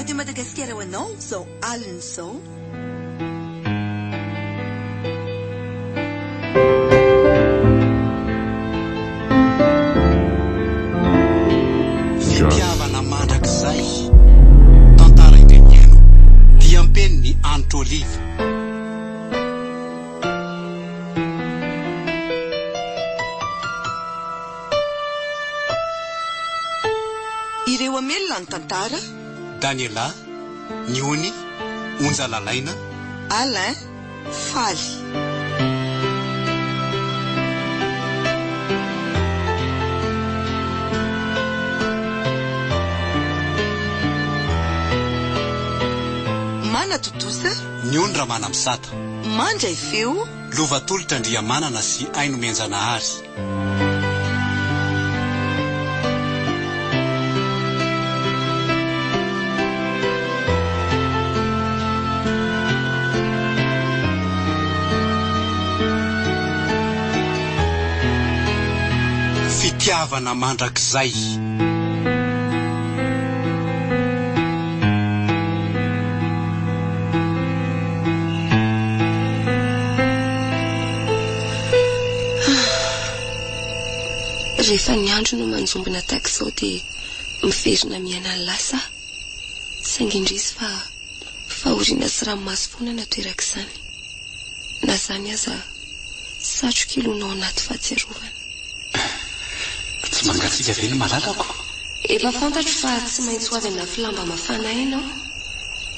Radio Madagasikara ho anao izao alina izao. Fitiavana mandrakizay tantara indreniano dia ampeniny Anitra Olive. Ireo amelona ny tantara: Daniela, Niony, Onja Lalaina, Alain, Faly. Mana Totosa, Niony Ramana Misata, Mandray Feo, Lovatolotra Andriamanana sy Aino Menjanahary. Fitiavana mandrakizay. Rehefa ny andro no manjombona tahaka izao dia miverina miaina ny lasa, saingy indrisy fa oriana sy ranomasy foana natoeraka izany. Na izany aza satroka ilonao anaty fahatsiarovana. Tsy mangatsiaka ve ny malalako? Efa fantatro fa tsy maintsy ho avy ana filamba mafana aina aho.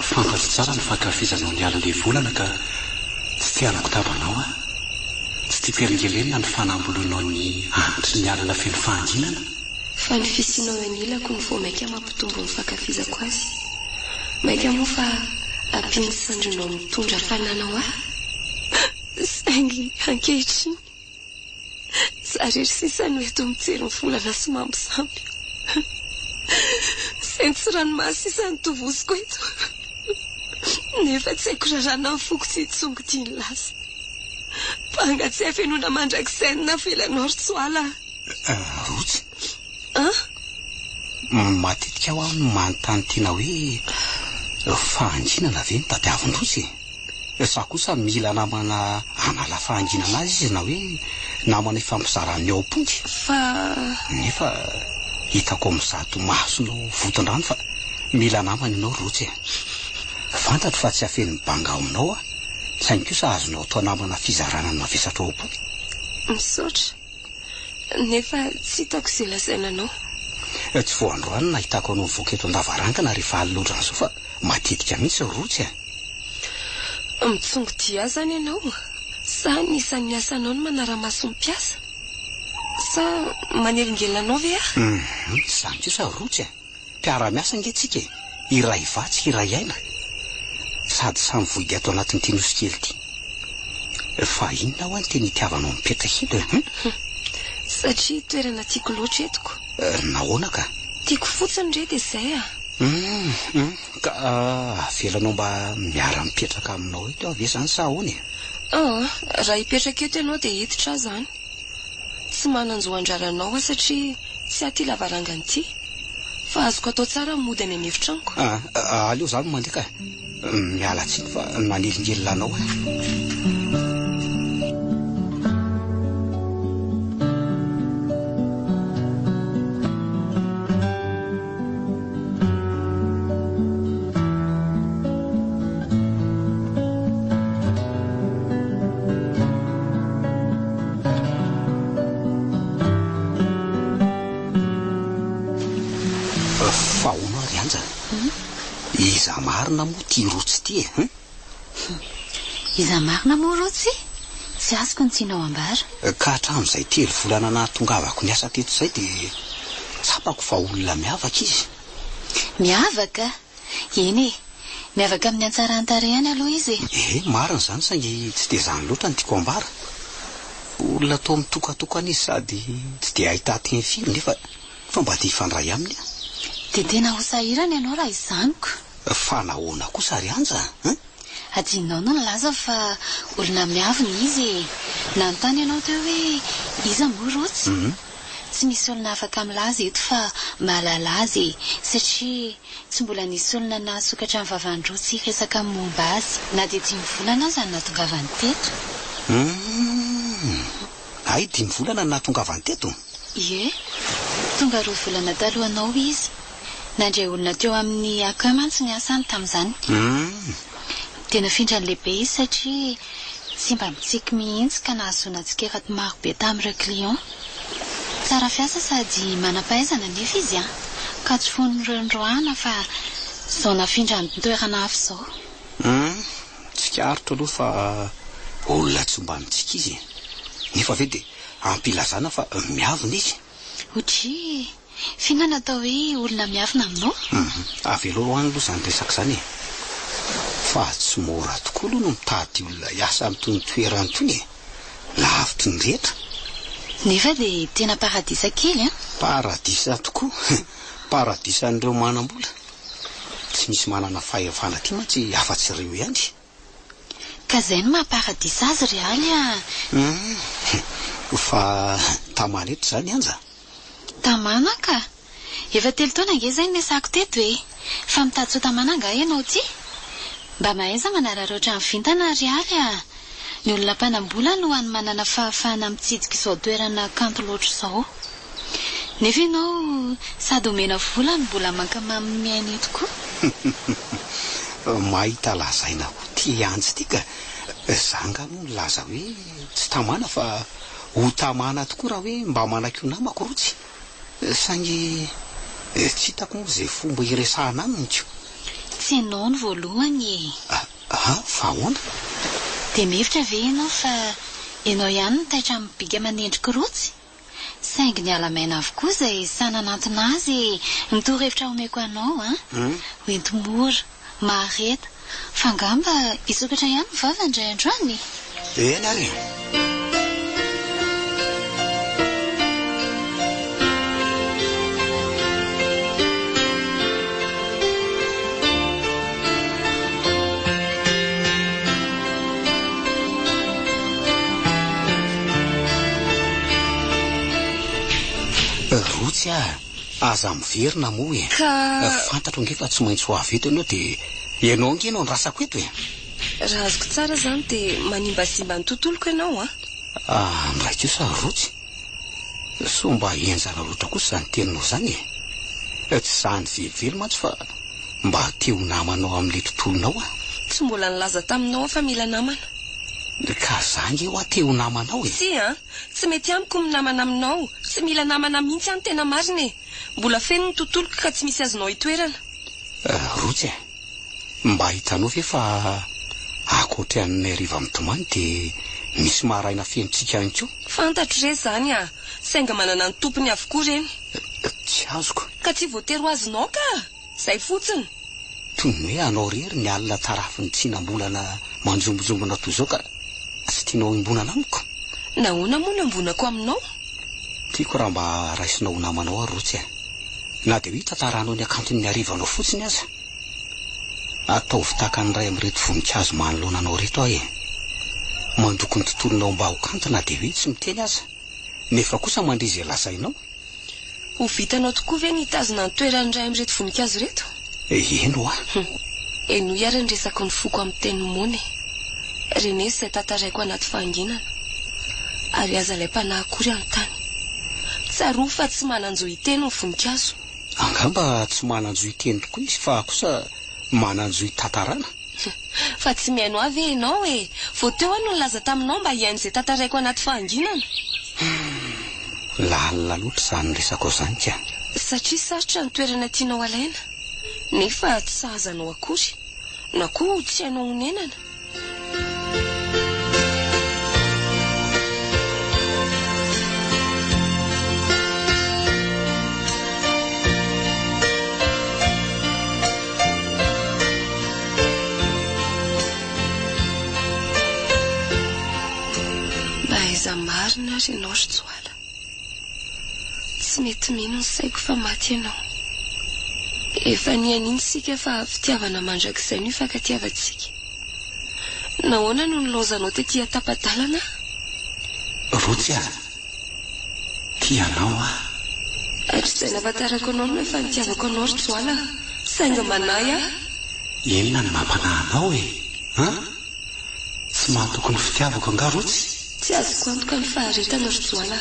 Fantatro tsara ny fankafizanao ny ala le volana ka tsy tianako tabanao a. Tsy tia piaringelenina ny fanambolonao ny antitry ny alina feno fahanginana. Fa ny fisianao anilako ny vao maika mampitombo ny fankafizako azy. Maika moa fa ampiany sandrinao mitondra fananao ahy. Saingy ankehitriny zarery sisa no eto mijery ny volana sy mampisampy. Saingy tsy ranomasy sisa ny tovosiko eto. Nefa tsy haiko rarana ny foko tsy hitsongo tiany lasa. Panga tsy afenona mandrakizay na felanao ritsoala. Rotsy. Matetika aho no manontany tena hoe fahanginana ve ny tadiavin-drotsy? Sa kosa mila namana hanala fahanginana azy izy na hoe namana ifampizarany ao am-pongy? Nefa hitako amin'izato masonao voton-drano fa mila namana ianao Rotsy. Fantatro fa tsy afen'ny banga aminao a. Saingy kosa azonao atao namana fizarana ny mavesatra ao am-pony. Misaotra. Nefa tsy hitako izay lazainanao. Tsy vao androany nahitako anao mivoaka eto an-davarangana rehefa alilodra izao fa matetika mihitsy Rotsy. Mitsongo dia zany ianao. Sa nisan'ny asanao no manara-maso mpiasa? Sa manelingelanao ve ah? Izany kosa Rotsy. Mpiara-miasa angetsiaka. Iray vatsika, iray aina. Sady samy voidy ato anatin'ity nosy kely ity. Fa inona ho any teny itiavanao mipetraka eto? Satria toerana tiako loatra etiko. Nahoana ka? Tiako fotsiny re dia izay ah. Ka avelanao mba miara mipetraka aminao eto ave zany sa ahoana? Raha hipetraka eto ianao dia hiditra zany. Tsy mananjo andraranao ah satria tsy aty lavarangana ity. Fa azoko atao tsara mody any an'efitraniko. Aleo zany mandeka. Miala tsiny fa manelingelina anao. Fahoana ry anja. Iza marina moa ty Rotsy ty e? Iza marina moa Rotsy? Tsy azoko ny tianao ambara. Ka hatramin'izay 3 volana nahatongavako ny asa teto izay dia tsapako fa olona miavaka izy. Miavaka? Eny e, miavaka amin'ny antsarantarainy aloha izy e. Marina izany saingy tsy dia izany loatra ny tiako ambara. Olona toa mitokatokana izy sady tsy dia ahita teny firy nefa mba dia hifandray aminy. Dia tena ho sahirana ianao raha izanoko. Fa nahoana kosa ry anja? Adinonao no nilaza fa olona miavina izy. Nanontany ianao teo hoe iza moa Rotsy? tsy misy olona afaka milaza eto fa mahalala azy satria tsy mbola nisy olona nasokatra amin'ny vavandroa tsy resaka momba azy na dia 5 volana aza no natongavany teto. Ay 5 volana no natongavany teto? Ie, tonga 2 volana talohanao izy. Nandray olona teo amin'ny akay mantsy ny asany tamin'izany. Tena nafindra ny lehibe izy satria tsy mba mitsiky mihitsy ka nahazoana tsikefaty maro be tamin'ireo client. Tsara fiasa sady manam-pahaizana nefa izy ka tsy fon'ireo ndroana fa izao nafindra ny toerana hafa izao. Tsikaritro aloha fa olona tsy mba mitsika izy. Nefa ve dia ampilazana fa miavina izy. Otri, fihinana atao hoe olona miavina aminao? Avelo roany aloha izany resaka izany e. Fa tsy mora tokoa aloha no mitady olona hiasa amin'itony toerana itony e. Lavitry ny rehetra. Nefa dia tena paradisa kely Paradisa tokoa. Paradisan'ireo manam-bola. Tsy misy manana fahefana aty mantsy afa-tsy ireo ihany. Ka izay no mahaparadisa azy realy Fa tamana eto izany anja. Tamana ka? Efa 3 taona ange izay niasako teto e. Fa mitady so tamana nga ianao ty? Mba mahaiza manararaotra amin'ny vintana realy Ny olona mpanambola no any manana fahafahana mitsidika izao toerana kanto loatra izao. Nefa ianao sady omena vola no mbola mankamamy miaina eto koa. Mahita lazaina ho ty antsy ty ka zanga no laza hoe tsy tamana fa ho tamana tokoa raha hoe mba manakio namako rotsy. Saingy tsy hitako moa izay fomba iresahana aminy tio. Tsy ianao ny voalohany fa ahoana? Dia mihevitra ve ianao fa ianao ihany no taitra amin'ny biga manendrika rotsy? Saingy ny alamaina avokoa izay sananantona azy ny torohevitra omeko anao ho entomora, mahareta, fa angamba isokatra ihany ny vava indray androany. Ena ary. Rotsy aza miverina moa e. Fantatro nge fa tsy maintsy ho avy eto ianao dia ianao nge ianao ny rasako eto e. Raha azoko tsara izany dia manimbasimba ny tontoloko ianao Ndraiky io sa Rotsy. So mba enjana loatra kosa izany teninao izany e. Tsy izany velively mantsy fa mba teo namanao amin'ilay tontolonao Tsy mbola nilaza taminao fa mila namana. Ka zange ho teo namanao e. Tsy mety amiko minamana aminao. Tsy mila namana mihitsy any tena marina e. Mbola feno ny tontoloko ka tsy misy azonao hitoerana. Rotsy mba hitanao ve fa akoatra amin'ny hariva mitomany dia misy maharaina fenontsika ihany koa. Fantatro re izany sainga manana ny tompony avokoa reny. Tsy azoko. Ka tsy voatery ho azonao ka. Izay fotsiny. Toy ny hoe anao rery ny alina tarafiny tsinam-bolana manjombojombona toy izao ka tsy tianao imbonana amiko. Nahoana moa no ambonako aminao? Tiako raha mba raisinao ho namanao Rotsy na dia hoe tantaranao ny akanton'ny harivanao fotsiny aza. Ataovy tahaka ny ray amin'ireto voninkazo manoloana anao reto e. Mandoko ny tontolonao mba ho kanto na dia hoe tsy miteny aza. Nefa kosa mandrizy lazainao. Ho vitanao tokoa ve nitazona ny toerany ray amin'ireto voninkazo reto? Eno Eno ary ny resako ny foko amin'ny teny mony. Reny izay tantaraiko anaty fanginana. Ary aza ilay mpanahakory amin'ny tany. Tsaroa fa tsy mananjo hiteny ny voninkazo. Angamba tsy mananjo hiteny tokoa izy fa kosa mananjo hitantarana. Fa tsy mihaino avy ianao e. Vao teo no nilaza taminao mba hihaino izay tantaraiko anaty fanginana. Lalina loatra izany resako izany ka. Satria sarotra ny toerana tianao alaina. Nefa tsy sahazanao akory. Na koa tsy hainao honenana. Aiza marina ary ianao ry Tsoala. Tsy mety mino ny saiko fa maty ianao. Efa nianiny sika fa fitiavana mandrakizay no ifankatiavantsika. Nahoana no nilaozanao tetỳ atapadalana? Rotsy tianao Hatrizay nafatarako anao no efa nitiavako anao ry Joala. Sainga manahy aho. Inona ny mampanahinao tsy mahatokony fitiavako anga rotsy? Tsy azoko antoka ny faharetana ry Joala.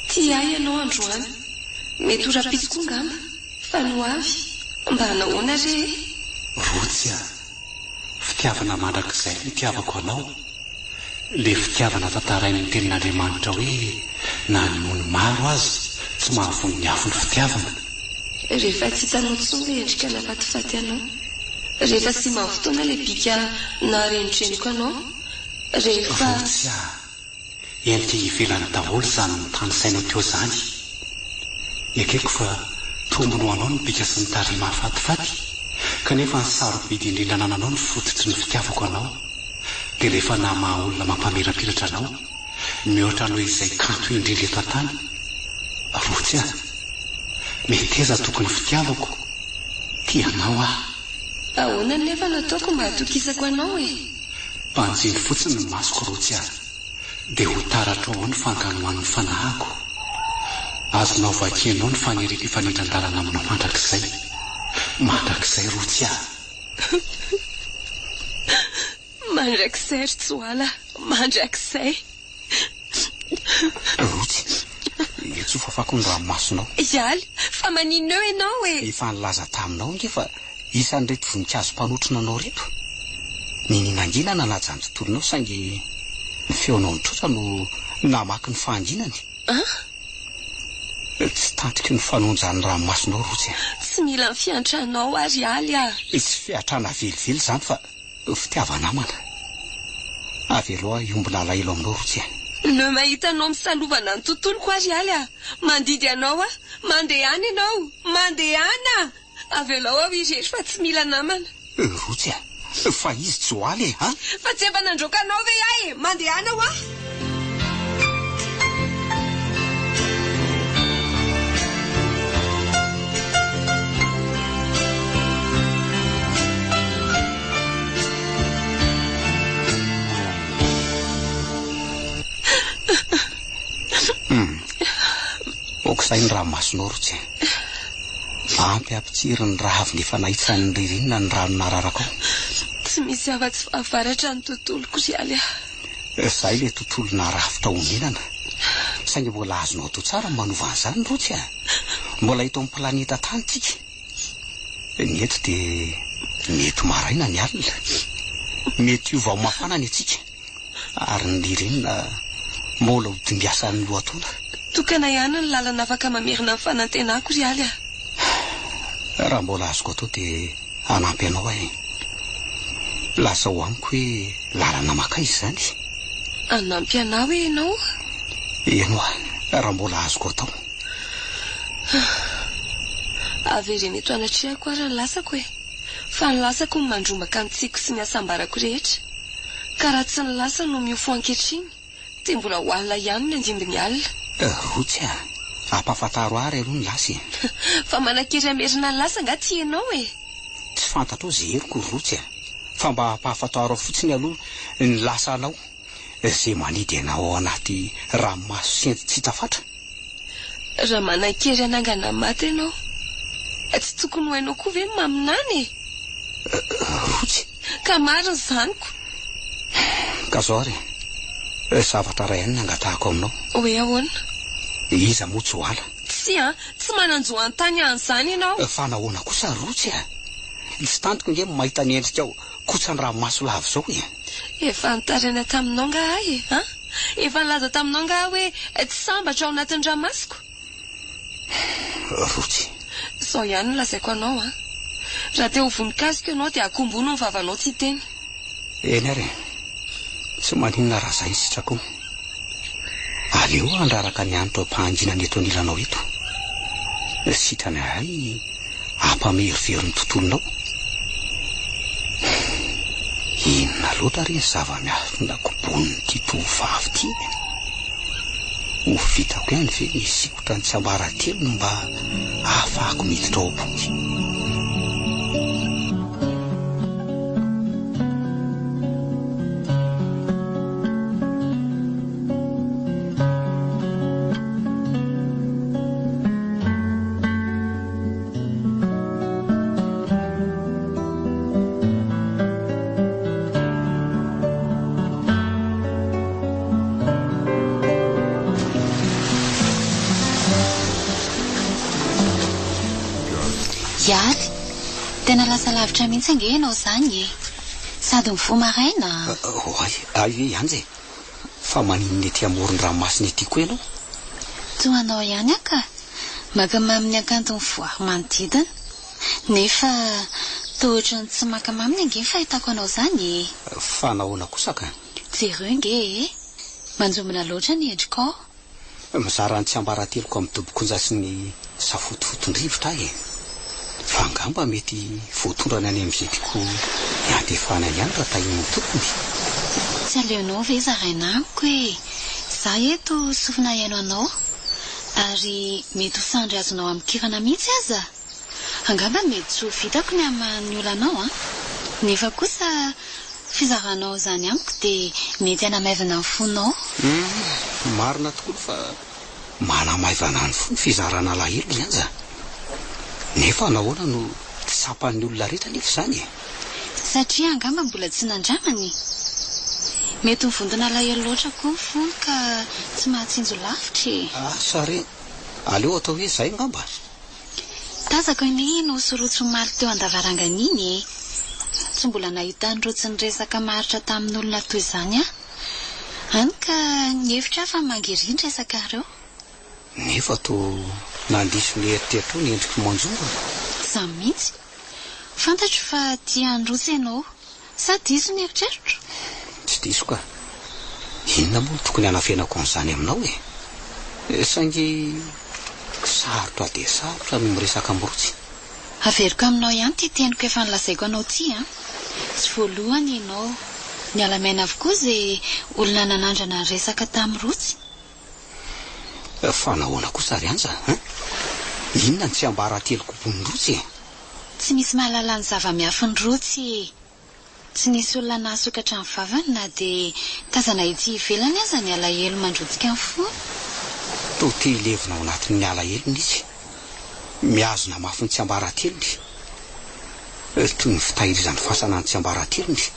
Tia ahy ianao androany. Mety ora-pitsy ngamba. Fa no avy. Mba hanahoana re? Rotsy fitiavana mandrakizay nitiavako anao. Le fitiavana tantarainy ny tenin'Andriamanitra hoe na ny maro azy tsy mahavony ny afo ny fitiavana. Rehefa tsy hitanao tsony le endrika nafatifaty anao. Rehefa sy mahavotona le bika narenitreniko anao. Rehefa rotsy endrika ivelany daholo zany ny tany sainao teo zany. Ekeko fa tombony ho anao ny bika sy ny tarima mahafatifaty, kanefa ny sarobidy indrindra nananao ny fototry ny fitiavako anao. Dia rehefa nama olona mampamirapiratra anao, mihoatra anao izay kanto indrindra eto an-tany. Rotsy mety eza tokony fitiavako. Tianao ahoana nefa nataoko mba hatokisako anao e? Mpanjiny fotsiny ny masoko rotsy dia ho taratra ao ny fankanoan'ny fanahako. Azonao vakianao ny faniriam-pifanindran-dalana aminao mandrakizay. Mandrakizay rotsy mandrakizay ry Joala, mandrakizay. Rotsy, tsofa fako ny ranomasonao. Ialy, fa maninona eo ianao e? Efa nilaza taminao ngefa isan'reto voninkazo mpanotrona anao reto. Ninangina nanaja ny tontolonao saingy feonao ny trotra no namaky ny fahanginany. Tsy tantiky ny fanonjan'ny ranomasonao rotsy. Tsy mila ny fiantranao ary aly Tsy fiatrana velively zany fa fitiavanamana. Avy aloha iombona alahelo aminao rotsy. Le mahita anao misalovana ny tontoloko ary aly mandidy anao mandeha any ianao, mandeha any avy aloha irery fa tsy mila namana. Rotsy fa izy Joaly fa tsy efa nandroka anao ve ahy mandeha any ao okizay ny ranomasonao rotsy. Ampy ampitsiry ny raha avy nefa nahitsan'ny ririnina ny rano nararako. Tsy misy afa-tsy fahavaratra ny tontoloko ry aly Zay le tontolo narafitra omenana. Saingy mbola azonao atao tsara manova an'izany rotsy Mbola hita amin'ny planeta tany tsika. Ny eto dia mety maraina ny alina. Mety io vao mafana ny atsika. Ary ny ririnina mbola hodimbiasan'ny lohatona. Tokana ihany ny lalana afaka mamerina ny fanantenako ry aly Raha mbola azoko atao dia hanampy anao lasa ho amiko hoe lalana maka izy zany. Hanampy anao ianao? Ianao raha mbola azoko atao. Avery mety anatriako ary ny lasako fa ny lasako ny mandrombaka ny tsiko sy ny asambarako rehetra. Ka raha tsy ny lasa no miofo ankehitriny dia mbola ho alina ihany ny andimbiny alina. Rotsy ampafantaro ary aloha ny lasy. Fa manakery amerina ny lasa nga ty ianao Tsy fantatro izay heriko rotsy fa mba ampahafantaro fotsiny aloha ny lasa anao izay manidy anao ao anaty ranomaso senty tsy tafatra. Raha manakery anangana maty ianao tsy tokony ho hainao koa ve ny maminany rotsy ka mariny zaniko. Ka zao ary zavatra ray ihany nangatahako aminao. Hoe ahoana? Iza moa Joala? Tsy mananjo an-tany an'izany ianao. Fa nahoana kosa rotsy tsy tantiko nge mahita ny endrika ao kosa ny ranomaso lava zao Efa nitaraina taminao nga ahy efa nilaza taminao nga hoe tsy sambatra ao anatin'ny ranomasoko. Rotsy Sao ihany lazaiko anao raha te ho vonikasika ianao dia akombono ny vavanao tsy teny. Eny ary tsy maninona raha izay sitrako. Aleo andraraka ny antro am-pahanginana eto anilanao eto. Sitrany ahay ampamerivery ny tontolonao. Inona loatra ry ny zava-miafina kobon'ity tovovavy ity. Ho vitako ihany ve ny sikotra ny tsy ambaratelo no mba ahafahako miditra ao boky. Ialy, tena lasa lavitra mihitsy ange ianao zany e. Sady mivoa maraina. Ay ihany fa maninona ety amoron-dranomasina ety koa ianao? Toa anao ihany aka. Makamamy ny akantony voary manodidina. Nefa tohatra ny tsy makamaminy ange ny fahitako anao zany e. Fa nahoana kosa ka? Jereo nge e. Manjombona loatra ny endrikao. Mizara ny tsy ambarateloko amin'ny dobokonja sy ny safotofotondrivotra e. Fa angamba mety voatondrana any amin'izay tiako iantefana ihany raha tahin'ny tompony. Tsy aleonao ve zarainamiko e. Za eto sofina iaino anao. Ary mety ho sandry azonao amin'ny kirana mihitsy aza. Angamba mety tsy ho vitako ny amin'ny olanao nefa kosa fizaranao zany amiko dia mety hanamaivana ny fonao. Marina tokoa fa manamaivana ny fo fizarana lahelo izany za. Nefa nahoana no sapan'ny olona rehetra nefa izany e? Satria angamba mbola tsy nandramany. Mety mivondona lahelo loatra koa ny fony ka tsy mahatsinjo lavitra e. Sary aleo atao hoe izay ngamba. Tazako ny no sorotso maly teo an-davarangana iny e. Tsy mbola nahita ny rotsy ny resaka maritra tamin'olona toy izany hany ka ny hevitra fa mangerindra resaka reo. Nefa to nandiso ny eritreritro ny endriko manjongona. Za mihitsy fantatro fa tia androtsy ianao sa diso ny eritreritro? Tsy diso ka. Inona moa tokony hanafenako an'izany aminao e? Saingy sarotra dia sarotra no miresaka mirotsy. Averiko aminao ihany ty teniko efa nilazaiko anao ty Tsy voalohany ianao ny alamaina avokoa izay olona nanandrana resaka tamin'ny rotsy. Fa nahoana kosa ary anza inona ny tsy ambarateloko bon'ny rotsy e? Tsy misy mahalala ny zava-miafy ny rotsy. Tsy nisy olona nahasokatra ny vavany na dia tazana ety ivelany aza ny alahelo mandrotsika ny fony. To te hilevina ao anatin'ny alahelony izy. Miazona mafy ny tsy ambaratelony. Toy ny fitahirizan'ny fasana ny tsy ambaratelony.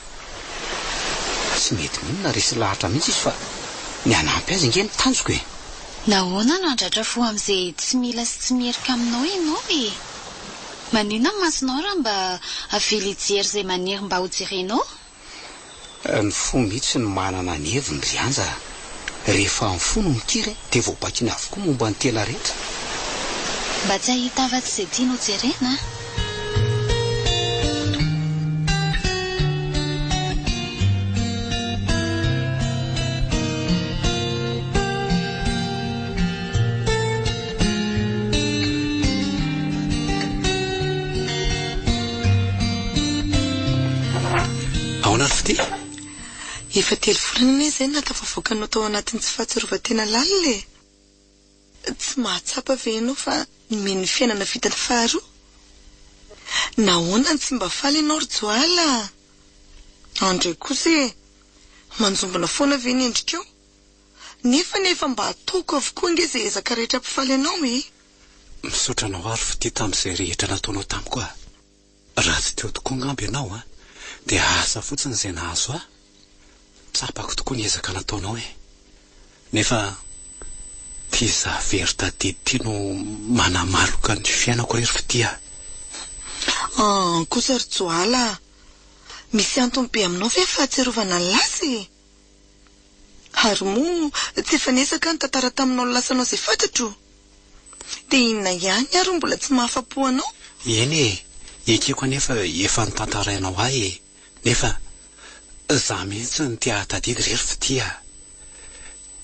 Tsy mety minona resy lahatra mihitsy izy fa ny anampy azy nge ny tanjoko e. Nahoana no andratra fo amin'izay tsy mila sy tsy mierika aminao ianao e. Maninona ny masonao raha mba avely hijery izay maniry mba ho jerenao? Ny fo mihitsy ny manana ny heviny ry anja. Rehefa ny fo no mikiry dia voabakiana avokoa momba ny tena rehetra. Mba tsy hahita afa-tsy izay tiano jerena. Ahoana ry fity? Efa 3 volana izay natafavoakanao tao anatin'ny tsy fahatsiarovan-tena lalina e. Tsy mahatsapa ve ianao fa nomeny fiainana vitany faharoa? Nahoana tsy mba faly ianao ry Joala? Andray kosa e, manjombona foana ve ny endrikao? Nefa mba ataoko avokoa nge izay ezaka rehetra mpifaly ianao e. Misaotra anao ary fity tamin'izay rehetra nataonao tamiko a. Raha tsy teo tokoa ngamba ianao dia asa fotsiny izay nahazo tsapako tokoa ny ezaka nataonao e. Nefa ty zavery tadidy ty no manamaloka ny fiainako rery fity kosa ry Joala, misy antony be aminao ve fahatserovana ny lasy? Ary moa tsy efa nesaka ny tantara taminao ny lasanao izay fantatro? Dia inona ihany ary mbola tsy mahafapo anao? Eny e, ekeko anefa efa nitantarainao ahy e. Nefa za mihitsy ny tia tadidy rery fity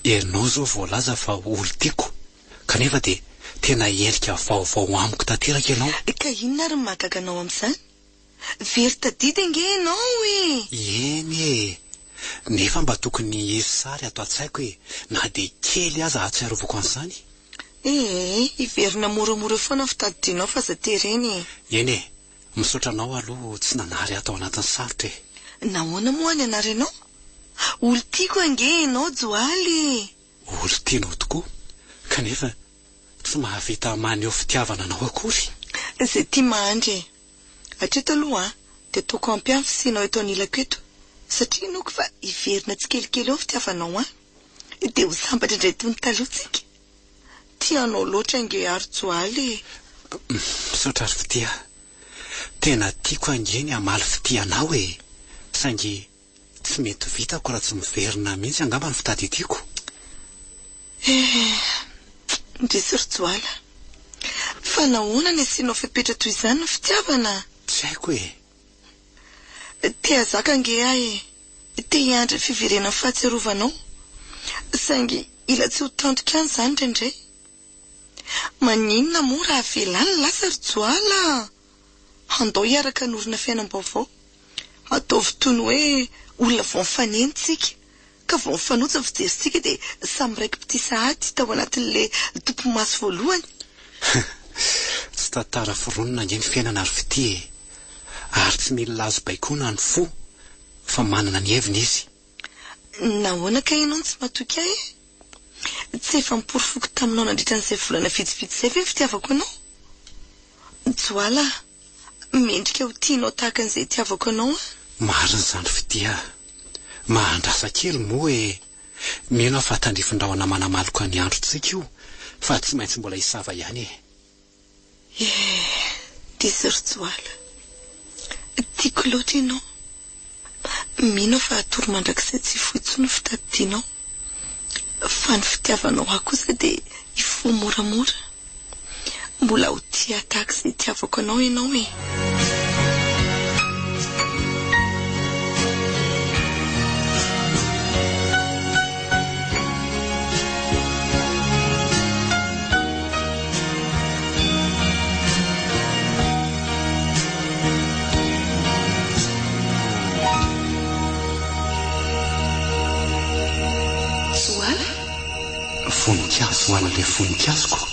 Erinao zao voalaza fa olon-tiako kanefa dia tena elika vaovao amiko tanteraka ianao. Ka inona ary mahagaga anao amin'izany? Very tadidy ange ianao e. Eny e, nefa mba tokony hisy sary ato an-tsaiko e, na dia kely aza ahatsiarovako an'izany. Iverina moramora foana fitadidianao fa za tereny. Eny e, misaotra anao aloha tsy nanary atao anatin'ny sarotra e. Nahoana moa ny anary anao? Olo-tiako ange ianao Joaly. Olo-tianao tokoa kanefa tsy mahavita maneho fitiavana anao akory. Izay tia mandry hatreto aloha dia ataoko ampy fisianao eto anilako eto satria noko fa iverina tsy kelikely eo fitiavanao dia ho sambatra indray toy ny talohantsika. Tianao loatra ange ary Joaly. Misaotra ary fity tena tiako angeny hamaly fitianao saingy tsy mety vitako raha tsy miverina mihitsy angamba ny fitady tiako. Ndrisy Rojoala, fa nahoana ny asianao fepetra toy izany ny fitiavana? Tsy haiko te hazaka ange ahy te hiandry fiverenan'ny fahatsiarovanao, saingy ila tsy ho tandrika any izany indray. Maninona moa raha velany lasa Rojoala? Andao hiaraka norina fiainam-baovao, ataovy toy ny hoe olona vao mifanenitsika ka vao mifanoja fijerintsika dia samy raiky piti sahady tao anatin'le tompo-maso voalohany. Tsy tantara foronina nge ny fiainana ary fity ary tsy mila lazo baikona ny fo fa manana ny heviny izy. Nahoana ka ianao tsy matoky ahy? Tsy efa miporifoky taminao nandritra n'izay volana vitsivitsy izay ve fitiavako anao? Joala, mendrika ho tianao tahaka an'izay tiavako anao a? Marina izany fitia, mahandrasa kely moa mino fa tandrifin-drahona manamaloko ny androntsika io fa tsy maintsy mbola hisava ihany Diso Rojoala, tiako loatra ianao. Mino fa toro mandrakizay tsy foitsony fitadidianao, fa ny fitiavanao ahy kosa dia hifoha moramora. Mbola ho tia tahaka izay tiavako anao ianao voninkazo hoan'ilay voninkazoko.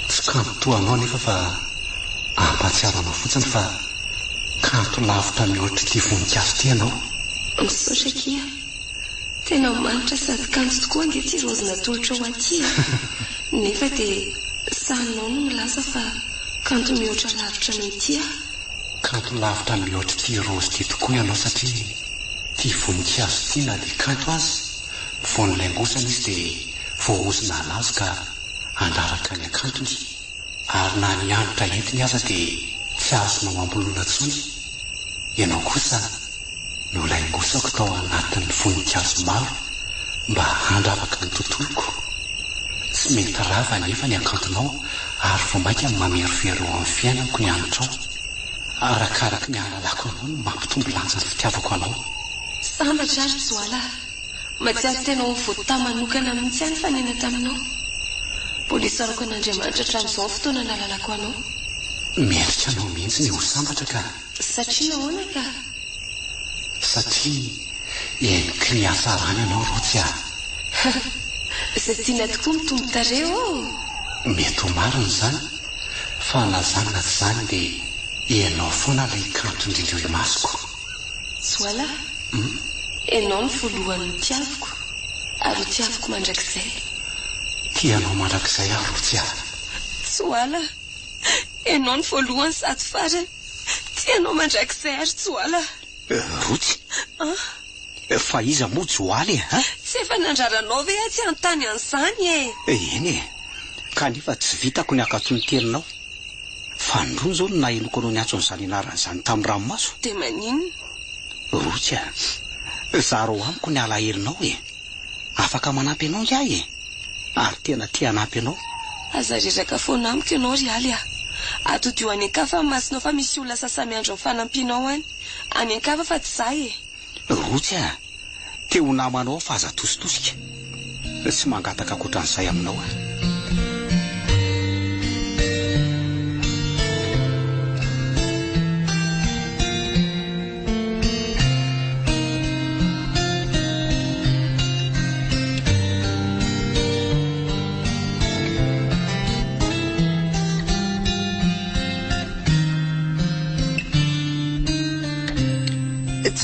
Tsy kanto toa anao nefa fa ampatsiaro anao fotsiny fa kanto lavitra mihoatra ity voninkazo ity anao. Misaotra kia, tena manitra sady kanto tokoa ange ty rozy natolotra ao aty. Nefa dia sahinao no milaza fa kanto mihoatra lavitra no ity. Kanto lavitra mihoatra ity rozy ity tokoa ianao satria ity voninkazo ity na dia kanto azy vao nilaingosana izy dia voaozina alazo ka andraraka ny akantony ary na ny anitra entiny aza dia tsy azonao amboloana tsony. Ianao kosa no laingosako tao anatin'ny voninkazo maro mba handravaka ny tontoloko. Tsy mety rava nefa ny akantonao ary vao mainka mamerovery eo amin'ny fiainako ny anitrao. Arakaraka ny alalako anao no mampitombo lanja ny fitiavako anao. Sambatra ary Joala, matsiaro tena ho voata manokana mihitsy any fa nena taminao. Polisarako an'Andriamanitra hatramin'izao fotoana nalalako anao. Mendrika anao mihitsy ny ho sambatra ka. Satria nahoana ka? Satria eniky ny hasarany anao rotsy izay tiana tokoa mitombo tareo. Mety ho marina izany fa nazanona tsy izany dia ianao foana ilay kanto indrindra eo masoko. Joala, ianao ny voalohany tiavoko ary tiavoko mandrakizay. Tianao mandrakizay aho rotsy Joala, ianao ny voalohany sady farany tianao mandrakizay ary Joala. Rotsy fa iza moa Joaly tsy efa nandraranao ve tsy antany an'izany eny kanefa tsy vitako ny akatony terinao fa ndrony zao no nahenoko anao ny antso n'izany anaran'izany tamin'ny ranomaso. dia maninona rotsy zaro amiko ny alahelinao afaka manampy anao iahy ary tena tia hanampy anao. aza reraka foana amiko ianao Rialy atodio any an-kafa masinao fa misy olona sasamiandro ny fanampianao any an-kafa fa tsy zahy rotsy te ho namanao fa aza tositosika tsy mangataka akoatran'izay aminao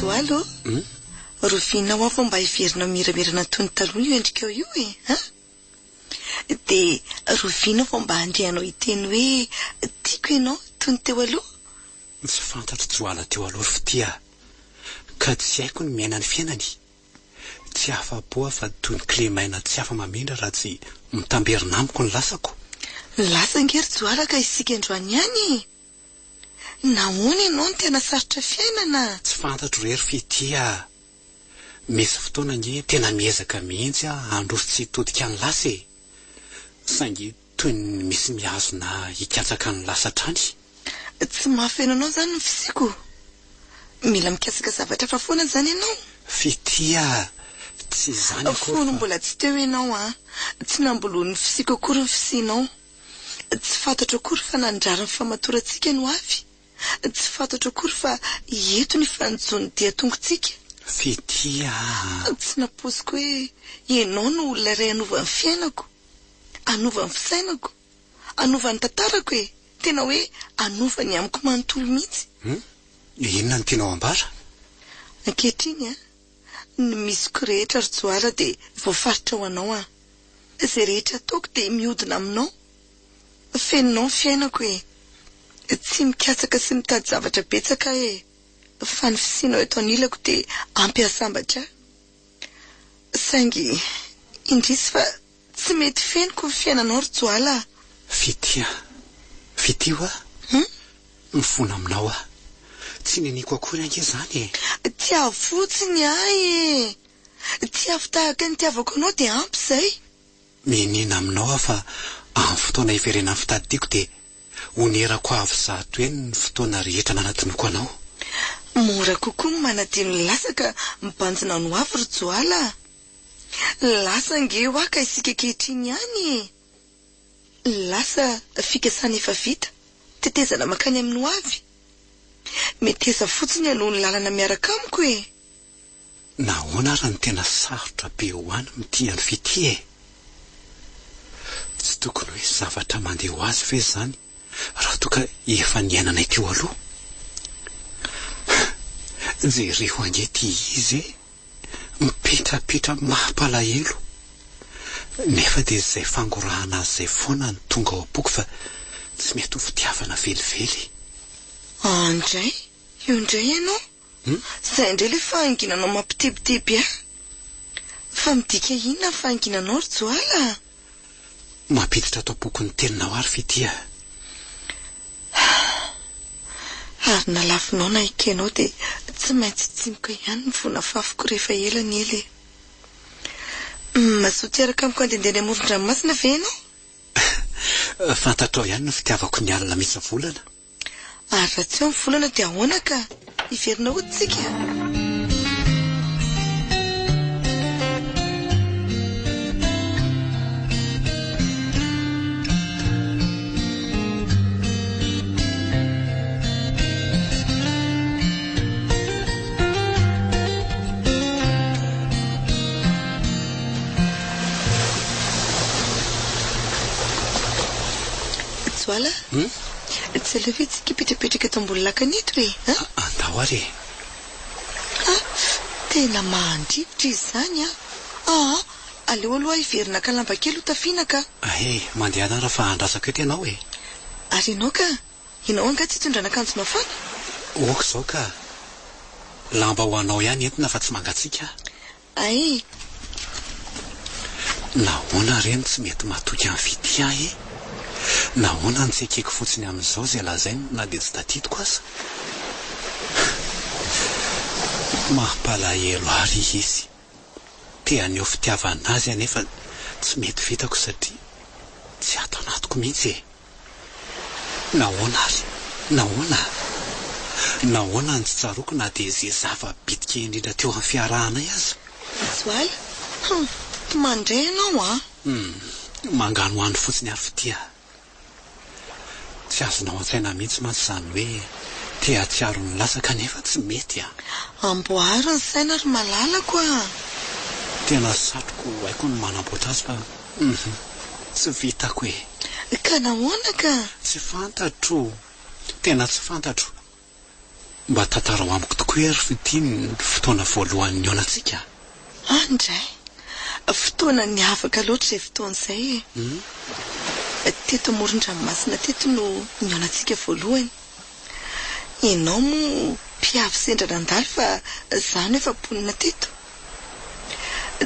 Joalo, rovinao aho mba hiverina miramirana toy ny taloha io endrika io dia rovinao fa mba handrianao hiteny hoe tiako ianao toy ny teo aloha. Tsy fantatro Joala teo aloha fitia ka tsy haiko ny miaina ny fiainany. Tsy afa-po fa toy ny klemaina tsy afa-mamindra raha tsy mitamberina amiko ny lasako. Lasa ngery Joala ka isika androany ihany. nahoana ianao no tena sarotra fiainana? Tsy fantatro rery Fitia. Misy fotoana nge tena miezaka mihitsy androso tsy hitodika ny lasa e. Saingy toy ny misy miazona hikatsaka ny lasa trany. Tsy mahafeno anao zany ny fisiko. Mila mikasaka zavatra fa foana zany ianao. Fitia, tsy zany akory Fono mbola tsy teo ianao tsy namboloa ny fisiko akory ny fisinao. Tsy fantatro akory fa nandrara ny famatorantsika no avy. Tsy fantatro akory fa eto ny fanjony dia tongotsika. Fitia. Tsy naposiko hoe ianao no olona iray anova ny fiainako, anova ny fisainako, anova ny tantarako e. Tena hoe anova ny amiko manontolo mihitsy. Inona ny tianao ambara? Ankehitriny ny misiko rehetra ry Joala dia voafaritra ho anao Izay rehetra ataoko dia mihodina aminao. Feninao ny fiainako e. Tsy mikatsaka sy mitady zavatra betsaka e. Fa ny fisinao eto anilako dia ampy asambatra. Saingy indrisy fa tsy mety feniko ny fiainanao ry Joala. Fitia. Fitia mifona aminao tsy neniko akory ange zany e. Tia fotsiny e. Tia tahaka ny tiavako anao dia ampy izay. Menina aminao fa amin'ny fotoana iverenan'ny fitadidiako dia onerako avy zato hoe ny fotoana rehetra nanatinoko anao. Mora kokoa ny manadino ny lasa ka mibanjina no avy ry Joala. Lasa nge ho aka isika ankehitriny ihany. Lasa fikasana efa vita, tetezana makany amin'ny ho avy. Meteza fotsiny aloha ny lalana miaraka amiko e. Nahoana ary ny tena sarotra be ho any mitia ny Fitia e. Tsy tokony hoe zavatra mandeha ho azy ve zany raha toka efa niainana teo aloha. Jereo ange ty izy mipetrapitra mampalahelo. Nefa dia izay fangorahana azy izay foana ny tonga ao am-poko fa tsy mety ho fitiavana velively. Andray, io indray ianao. Izay indray ilay fahanginanao mampitebiteby Fa midika inona ny fahanginanao ry Joala? Mampiditra ato am-poko ny teninao ary Fitia. Ary nalafinao na ikenao dia tsy maintsy tsimoka ihany ny vona fafiko rehefa ela ny ela e. Mazoto hiaraka amiko andehandeha any amoron-dranomasina ve ianao? Fantatrao ihany no fitiavako ny alina misy volana. Ary raha tsy eo ny volana dia ahoana ka? Iverina hoditsika. Joala? Tsy aleo tsika ipetrapetraka eto ambony lakanito re? Andao ary. Tena mandrivotra izy zany aleo aloha iverina ka lamba kely ho tafinaka. Mandeha raha fa andrasako eto ianao e. Ary ianao ka? Ianao anga tsy hitondra akanjo mafana? Oka izao ka. Lamba ho anao ihany entina fa tsy mangatsiaka. Nahoana reny tsy mety matoky amin'ny Fitia e. Nahoana ny tsekeko fotsiny amin'izao izay lazainy na dia tsy tadidiko aza. Mampalahelo ary izy. Te aneo fitiavana azy anefa tsy mety vitako satria tsy ato anatiko mihitsy e. Nahoana ary? Nahoana ny tsy tsaroako na dia izay zava-bitika indrindra teo amin'ny fiarahanay aza. Joala, mandray ianao mangano ho any fotsiny ary Fitia. Tsy azonao an-tsaina mihitsy mantsy izany hoe te hatsiaro ny lasa kanefa tsy mety Amboary ny saina ary malalako Tena satroko haiko ny manamboatra azy fa tsy vitako e. Ka nahoana ka? Tsy fantatro. Tena tsy fantatro. Mba tantara ho amiko tokoa ery Fitia ny fotoana voalohany niaonantsika. Andray, fotoana niavaka loatra izay fotoan'izay teto amoron-dranomasina teto no niaonantsika voalohany. Ianao moa mpiavy sendra nandalo fa izany efa ponina teto.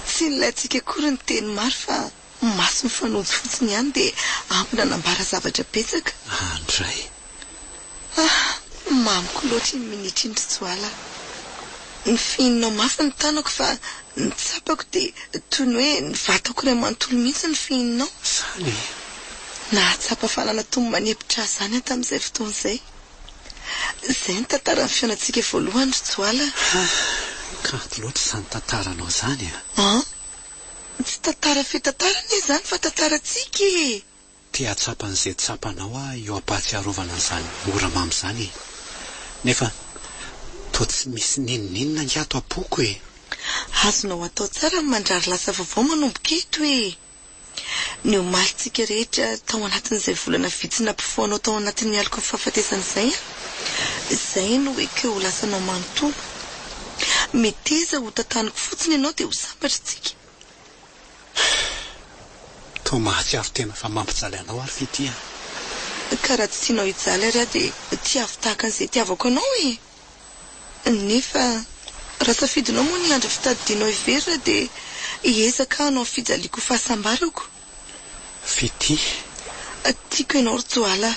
Tsy nilaintsika akory ny teny maro fa maso mifanojo fotsiny ihany dia ampy nanambara zavatra betsaka. Andray. mamiko loatra ny minitra indry Joala. Ny fihinanao mafy ny tanako fa ny tsapako dia toy ny hoe ny vatako iray manontolo mihitsy ny fihinanao. Zany nahatsapa fanana tombo manepitra zany tamin'izay fotoana izay. Izay ny tantaran'ny fiainantsika voalohany ry Joala. kanto loatra izany tantaranao zany tsy tantara fitantarana izany fa tantarantsika e. Tia tsapan'izay tsapanao eo ampahatsiarovana an'izany mora mamy zany. Nefa toa tsy misy ninonina ngiato apoko e. Azonao atao tsara ny mandrary lasa vaovao manomboka eto e. Ny omalitsika rehetra tao anatin'izay volana vitsy nampifoanao tao anatin'ny alika ny fahafatesana izay izay no hoe ke ho lasanao manontolo. Meteza ho tantaniko fotsiny ianao dia ho sambatra tsika. Toa mahatsiaro tena fa mampijaly anao ary fitya. Ka raha tsy tianao hijaly ary dia tiavo tahaka an'izay tiavako anao e. Nefa raha safidinao moa ny andra fitadidianao iverina dia hiezaka hanao fijaliako fahasambarako. Fity tiako ianao ry Joala.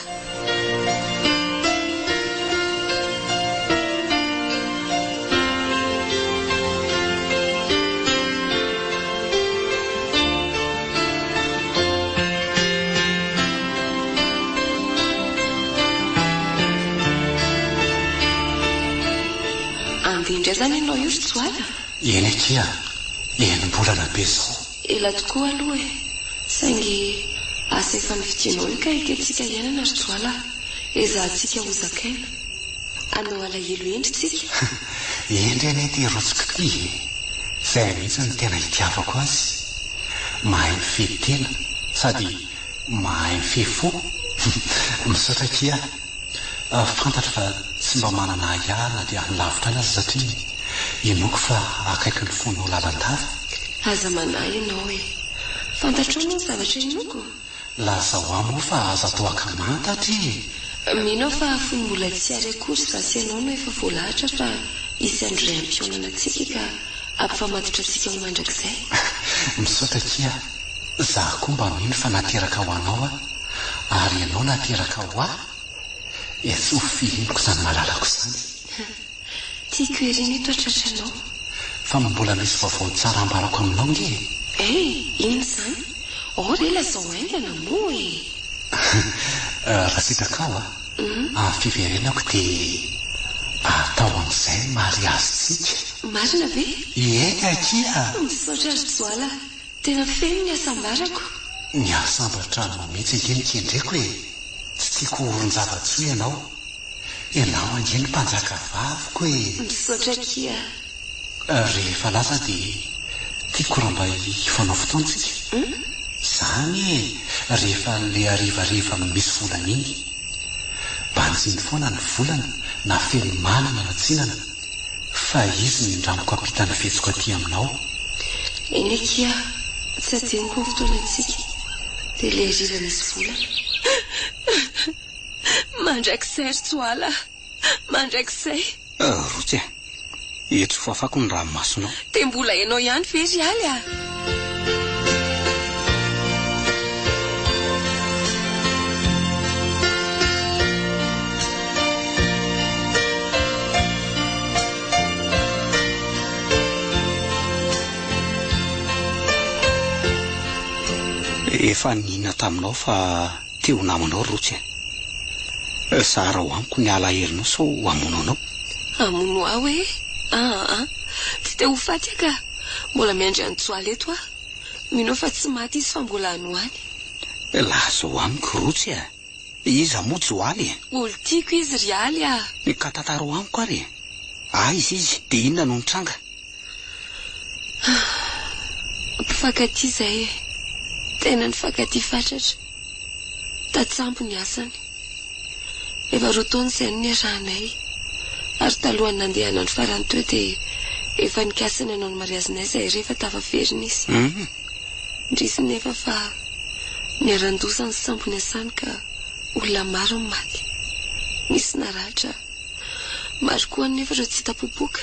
Andindra zany ianao io ry Joala? eny akia enim-bolana be zao. Ela tokoa aloha e. Saingy asa efa nividinao io ka ekentsika ianana ry Joala. Ezahantsika ho zakaina. Anao alahelo endry tsika. Endry ane ty rotsika izay mihitsy ny tena hitiavako azy. Mahay mifehy tena sady mahay mifehy fo. Misaotra kia fantatra fa tsy mba manana iarina dia lavitra anazy satria inoko fa akaiky ny fonao lalantara. Aza manahy ianao e. Fantatrao moa ny zavatra inoko? Lazao amo fa aza atao akamantatra e. Mino fa fony mbola tsy ary akory zasy ianao no efa voalahatra fa isy andro iray ampionana antsika ka ampifamatotra antsika ho mandrakizay. Misaotra kia zaho koa mba mino fa nateraka ho anao ary ianao nateraka ho aho. Tsy ho fihiniko izany malalako izany. Tiako eriny eto atratranao. Fa mbola misy vaovao tsara ambarako aminao nge. Ino izany? Re lazao aingana moa e. Raha sitakao fiverenako dia atao amin'izay mariazitsika. Marina ve? Eny akia. Misaotra ry Joala. Tena feno ny asambarako. Ny asambatra no mihitsy ekenikendreko e. Tsy tiako horon-java-tsoa ianao. Ianao angeny mpanjaka vaviko e. Misaotra kia. Rehefa lasa dia tiako raha mba hifanao fotoantsika. Zany e rehefa le arivariva misy volana iny. Banjiny foana ny volana na feno manana na tsinana. Fa izy ny ndramoko ampitana fetsiko aty aminao. Eny kia, tsy adiniko ny fotoanantsika. Dia le ariva misy volana. Mandrakizay ry Joala. Mandrakizay. Rotsy eto fafako ny ranomasonao. Dia mbola ianao ihany ve ry aly Efa nina taminao fa teo namanao rotsy. Sara ho amiko ny alaherinao so amono anao. Amono aho e? Tsy te ho faty ka. Mbola miandry any Joala eto mino fa tsy maty izy fa mbola anoany. Laza ho amiko rotsy iza moa Joala olo tiako izy ry aly ka tantara ho amiko ary izy dia inona no nitranga? Mpifankatia zay tena nifankatia fatratra. Tatsampo ny asany. Efa roa taona izay no niarahanay. Ary talohany nandeha hanandro farany teo dia efa nikasana ianao ny mariazinay izay rehefa tafaverina izy. Ndrisy nefa fa niaran-dosa ny sampony asany ka olona maro ny maty. Misy naratra. Maro koa nefa ireo tsy tapopoka.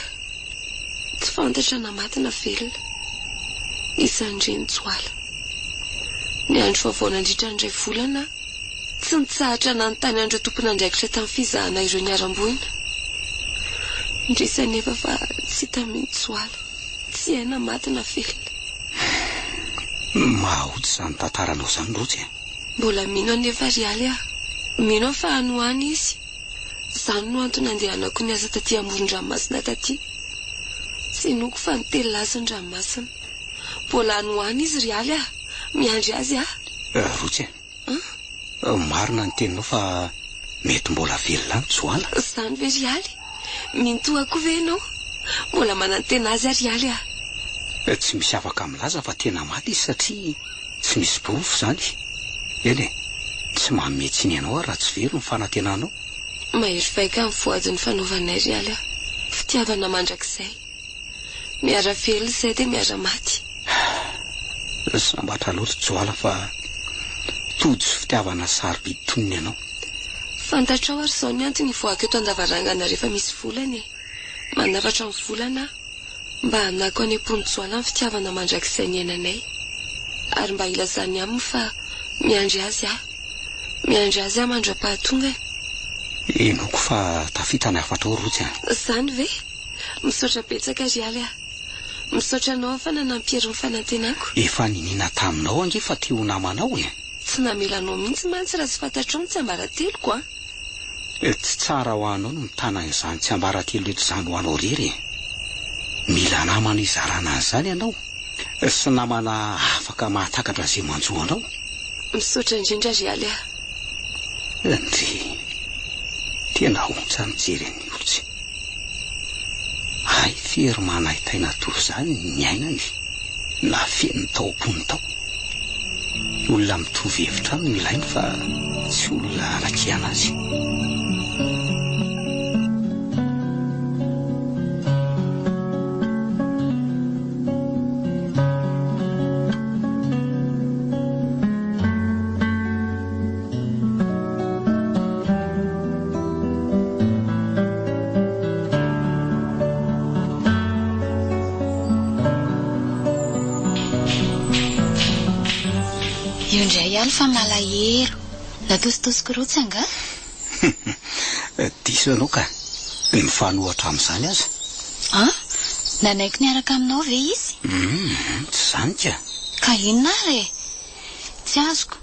Tsy fantatra na maty na velona. Isan'ireny Joala. Ny andro vaovao nandritra ndray volana tsy nitsahatra nanontany andro tompony andraikitra tamin'ny fizahana ireo niaram-boina. ndrisa nefa fa tsy tamin'Joala tsy haina matina velona. Mahaoty izany tantaranao izany Rotsy. Mbola mino anefa Rialy mino fa anohany izy. Izany no antony andehanako ny asa taty amoron-dranomasina taty. Tsy noko fa nitely lasin-dranomasina. Mbola anohany izy Rialy miandry azy Rotsy marina ny teninao fa mety mbola velona ny Joala. Izany ve Rialy? Mintoa koa ve ianao? Mbola manantena azy Rialy Tsy misy afaka milaza fa tena maty izy satria tsy misy borofo izany. Eny tsy mametsy ny ianao raha tsy very ny fanantenanao. Mahery vaika amin'ny voadiny fanaovanay Rialy fitiavana mandrakizay. Miara velona izay dia miara maty. Sambatra loatra Joala fa tojo sy fitiavana sarobidy tonony ianao. Fantatrao ary izao ny antony voaka eto an-davarangana rehefa misy volana manavatra amin'ny volana mba hanako any am-pony Joala ny fitiavana mandrakizay ny ainanay. Ary mba ilazany aminy fa miandry azy mandra-pahatongany. Enoko fa tafita ny afatra Rotsy. Izany ve? Misaotra betsaka Rialy misaotra anao fa nanampiery ny fanantenako. Efa ninina taminao ange fa teo namanao Tsy namelanao mihitsy mantsy raha tsy fantatrao ny tsy ambarateloko Tsy tsara ho anao no mitana izany tsy ambaratelo eto izany ho anao rery. Mila namana izarana an'izany ianao sy namana afaka mahatakatra izay manjo anao. Misaotra indrindra Rialy Ndry tena ontsa mijery ny Rotsy. Ay fery manahitaina toy izany ny ainany na feno taopony tao. Olona mitovy hevitra no ilainy fa tsy olona anakiana azy. Io indray ihany fa malahelo. Natositosiko Rotsy anga? Diso ianao ka mifanohatra amin'izany aza. Nanaiko niaraka aminao ve izy? Tsy izany ka. Ka inona ary tsy azoko.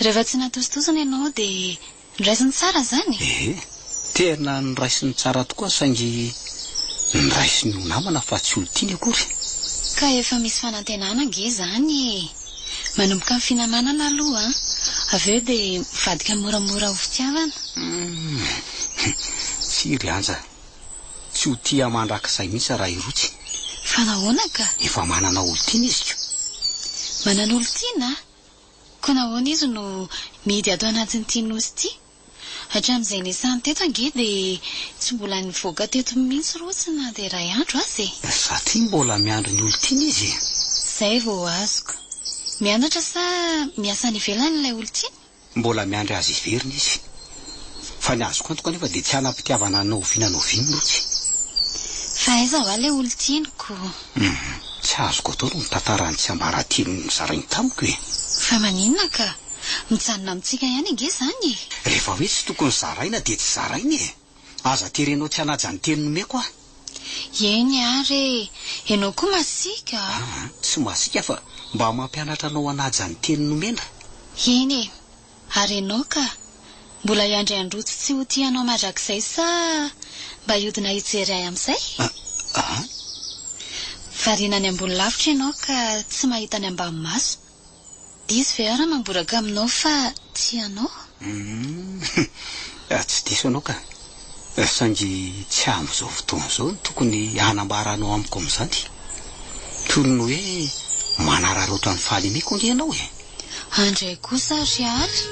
Rehefa tsy natositosina ianao dia niraisiny tsara izany? Tena niraisiny tsara tokoa saingy niraisiny ho namana fa tsy olon-tiany akory. Ka efa misy fanantenana ange izany. Manomboka amin'ny finananana aloha avy eo dia mivadika moramora ho fitiavana. Tsy rianja. Tsy ho tia mandrakizay mihitsy raha Rotsy. Fa nahoana ka? Efa manana olon-tiana izy ka. Manana olon-tiana? Koa nahoana izy no mihidy ato anatin'ity nosy ity? Hatramin'izay nisany teto ange dia tsy mbola nivoaka teto mihitsy Rotsy na dia iray andro azy. Satria mbola miandry ny olon-tiana izy. Izay vao azoko. Mianatra sa miasa any ivelany ilay olon-tiana? Mbola miandry azy iverina izy. Fa ny azoko antoka nefa dia tsy hanam-pitiavana noviana Rotsy. Fa aiza ho ilay olon-tianako? Tsy azoko atao no mitantarany tsy ambaratelo ny zarainy tamiko Fa maninona ka? Mijanona amintsika ihany ange izany Rehefa hoe tsy tokony zaraina dia tsy zaraina Aza terenao tsy hanaja ny teny nomeko Eny ary, ianao koa masika. Tsy masika fa mba mampianatra anao hanaja ny teny nomena. Eny ary ianao ka mbola iandry androtsy tsy ho tianao mandrakizay sa mba hiodina hijery ahy amin'izay? Variana ny ambony lavitra ianao ka tsy mahita ny ambany maso. Diso ve ara mamboraka aminao fa tianao? Tsy diso anao ka. Saingy tsy amin'izao fotoana izao tokony hanambaranao amiko amin'izany. Toy ny hoe manararaotra ny fahalemeko ange ianao Andray kosa Rialy.